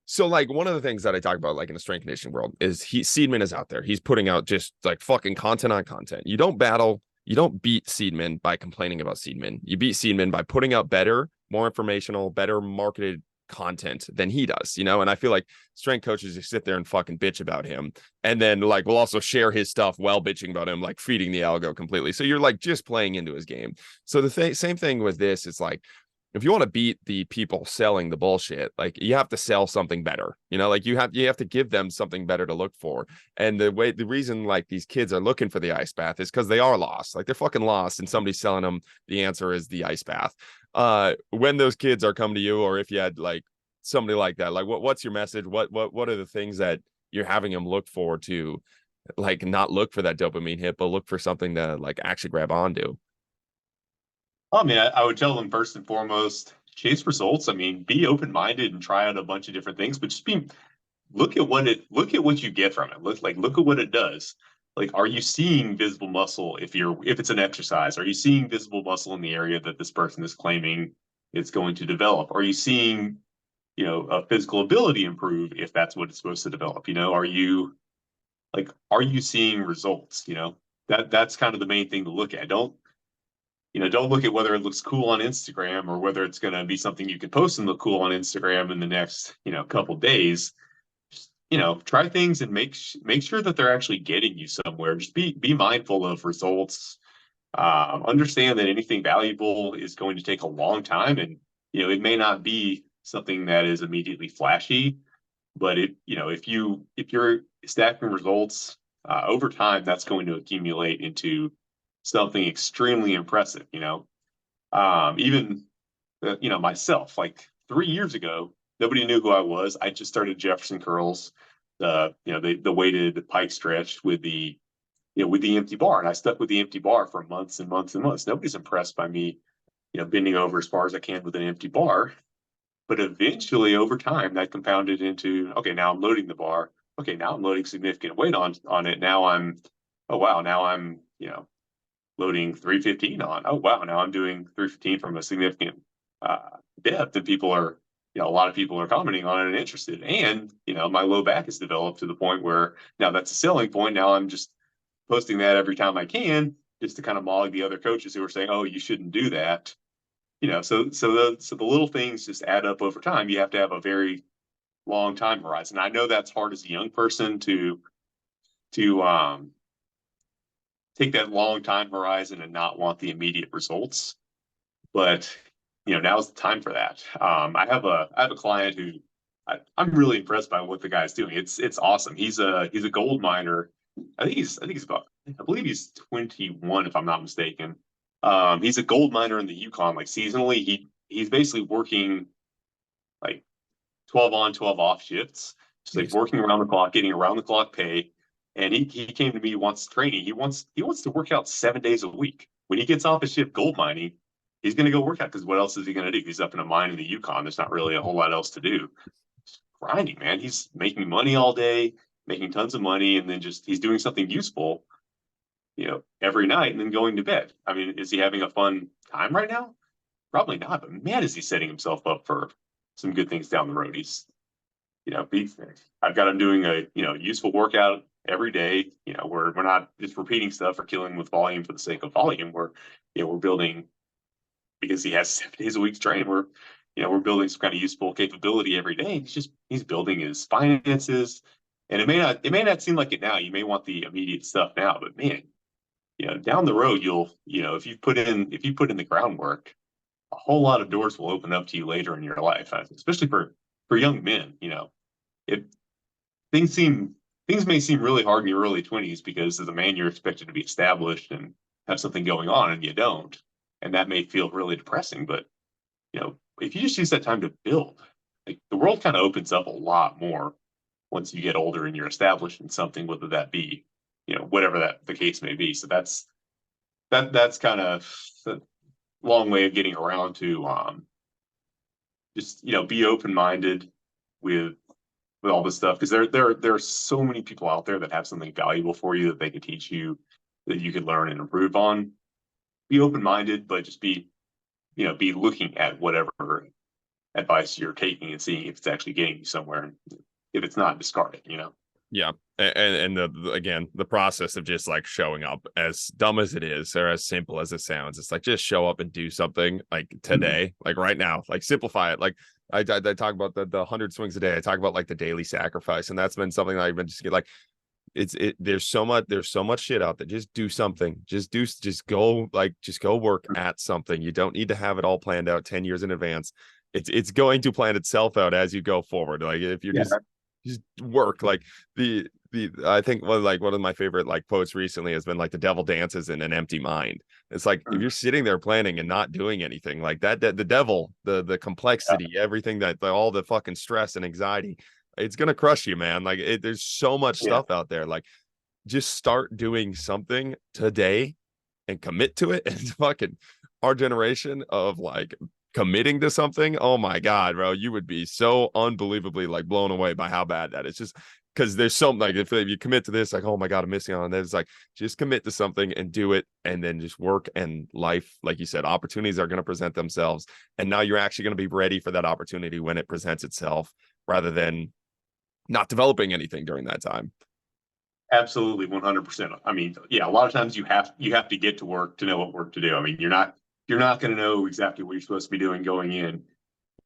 so like one of the things that I talk about like in the strength conditioning world is Seedman is out there. He's putting out just like fucking content on content. You don't beat Seedman by complaining about Seedman. You beat Seedman by putting out better, more informational, better marketed content than he does, and I feel like strength coaches just sit there and fucking bitch about him, and then like we'll also share his stuff while bitching about him, like feeding the algo completely. So you're like just playing into his game. So the same thing with this, it's like, if you want to beat the people selling the bullshit, like you have to sell something better, like you have to give them something better to look for. And the reason like these kids are looking for the ice bath is because they are lost. Like they're fucking lost, and somebody's selling them the answer is the ice bath. When those kids are coming to you, or if you had like somebody like that, like what's your message? What are the things that you're having them look for to like not look for that dopamine hit, but look for something to like actually grab onto? I mean, I would tell them first and foremost, chase results. I mean, be open-minded and try out a bunch of different things, but just look at what you get from it. Look at what it does. Like, are you seeing visible muscle if it's an exercise? Are you seeing visible muscle in the area that this person is claiming it's going to develop? Are you seeing, a physical ability improve if that's what it's supposed to develop? Are you seeing results? That's kind of the main thing to look at. Don't look at whether it looks cool on Instagram or whether it's going to be something you can post and look cool on Instagram in the next, couple days. Just, try things and make sure that they're actually getting you somewhere. Just be mindful of results. Understand that anything valuable is going to take a long time, and it may not be something that is immediately flashy, but if you're stacking results over time, that's going to accumulate into something extremely impressive. Even myself, like 3 years ago, nobody knew who I was. I just started Jefferson curls, the weighted pike stretch with the empty bar, and I stuck with the empty bar for months and months and months. Nobody's impressed by me, bending over as far as I can with an empty bar. But eventually, over time, that compounded into, okay, now I'm loading the bar. Okay, now I'm loading significant weight on it. Now I'm loading 315 on. Oh, wow, now I'm doing 315 from a significant depth, and a lot of people are commenting on it and interested. And, my low back is developed to the point where now that's a selling point. Now I'm just posting that every time I can, just to kind of mog the other coaches who are saying, oh, you shouldn't do that. So the little things just add up over time. You have to have a very long time horizon. I know that's hard as a young person to take that long time horizon and not want the immediate results, but now's the time for that. I have a client who I'm really impressed by what the guy's doing. It's awesome. He's a gold miner. I believe he's 21 if I'm not mistaken. He's a gold miner in the Yukon, like seasonally. He's basically working like 12 on, 12 off shifts, just like working around the clock, getting around the clock pay. And he came to me once training. He wants to work out 7 days a week. When he gets off his shift gold mining, he's going to go work out, because what else is he going to do? He's up in a mine in the Yukon. There's not really a whole lot else to do. Just grinding, man. He's making money all day. making tons of money, and then just he's doing something useful, every night and then going to bed. I mean, is he having a fun time right now? Probably not, but man, is he setting himself up for some good things down the road. I've got him doing a, useful workout every day, we're not just repeating stuff or killing with volume for the sake of volume. We're building, because he has 7 days a week to train. We're building some kind of useful capability every day. He's building his finances, and it may not seem like it now. You may want the immediate stuff now, but man, down the road, if you put in the groundwork, a whole lot of doors will open up to you later in your life, especially for young men. If things may seem really hard in your early 20s because as a man you're expected to be established and have something going on, and you don't, and that may feel really depressing. But if you just use that time to build, like, the world kind of opens up a lot more once you get older and you're established in something, whether that be whatever the case may be. So that's kind of a long way of getting around to just be open-minded with all this stuff, because there are so many people out there that have something valuable for you that they can teach you, that you can learn and improve on. Be open-minded, but just be looking at whatever advice you're taking and seeing if it's actually getting you somewhere. And if it's not, discard it. Yeah. And the process of just like showing up, as dumb as it is or as simple as it sounds, it's like, just show up and do something, like today, like right now, like simplify it. Like I talk about the 100 swings a day. I talk about like the daily sacrifice. And that's been something that I've been just like, there's so much shit out there. Just do something. Just go work at something. You don't need to have it all planned out 10 years in advance. It's going to plan itself out as you go forward. Like if you just work, like I think one of my favorite like quotes recently has been like, the devil dances in an empty mind. It's like, if you're sitting there planning and not doing anything like that, the devil, the complexity, everything that all the fucking stress and anxiety, it's gonna crush you, man. Like there's so much stuff out there. Like, just start doing something today and commit to it. And fucking our generation of like committing to something, oh my god, bro, you would be so unbelievably like blown away by how bad that is. Just because there's something like, if you commit to this, like, oh my god, I'm missing on that. It's like, just commit to something and do it, and then just work. And life, like you said, opportunities are going to present themselves, and now you're actually going to be ready for that opportunity when it presents itself, rather than not developing anything during that time. Absolutely, 100%. I mean, a lot of times you have to get to work to know what work to do. I mean, you're not going to know exactly what you're supposed to be doing going in.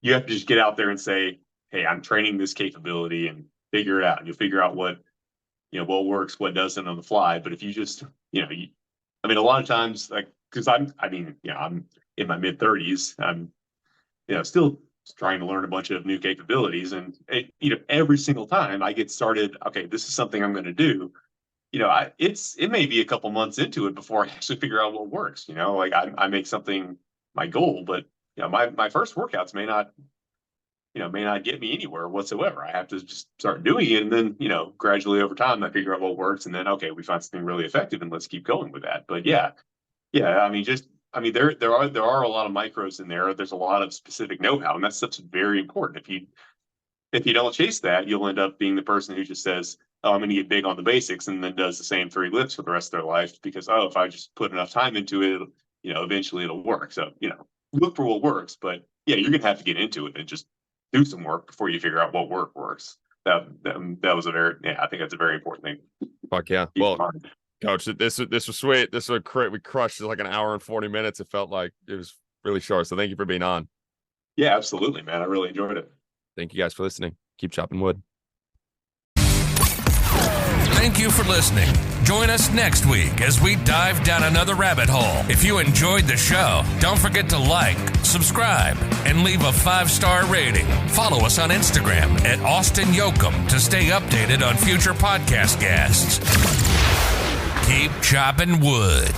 You have to just get out there and say, hey, I'm training this capability, and figure it out. And you'll figure out what works, what doesn't on the fly. But if you just, a lot of times, like, because I'm in my mid-30s, I'm, still trying to learn a bunch of new capabilities, and every single time I get started, okay, this is something I'm going to do. It may be a couple months into it before I actually figure out what works. Like I make something my goal, but my first workouts may not get me anywhere whatsoever. I have to just start doing it, and then gradually over time I figure out what works, and then okay, we find something really effective, and let's keep going with that. But there are a lot of micros in there. There's a lot of specific know-how, and that stuff's very important. If you don't chase that, you'll end up being the person who just says, oh, I'm going to get big on the basics, and then does the same 3 lifts for the rest of their life because, oh, if I just put enough time into it, eventually it'll work. So, look for what works, but you're going to have to get into it and just do some work before you figure out what works. That was I think that's a very important thing. Fuck yeah. Well, Coach, this was sweet. This was we crushed like an hour and 40 minutes. It felt like it was really short. So thank you for being on. Yeah, absolutely, man. I really enjoyed it. Thank you guys for listening. Keep chopping wood. Thank you for listening. Join us next week as we dive down another rabbit hole. If you enjoyed the show, don't forget to like, subscribe, and leave a 5-star rating. Follow us on Instagram at Austin Yoakum to stay updated on future podcast guests. Keep chopping wood.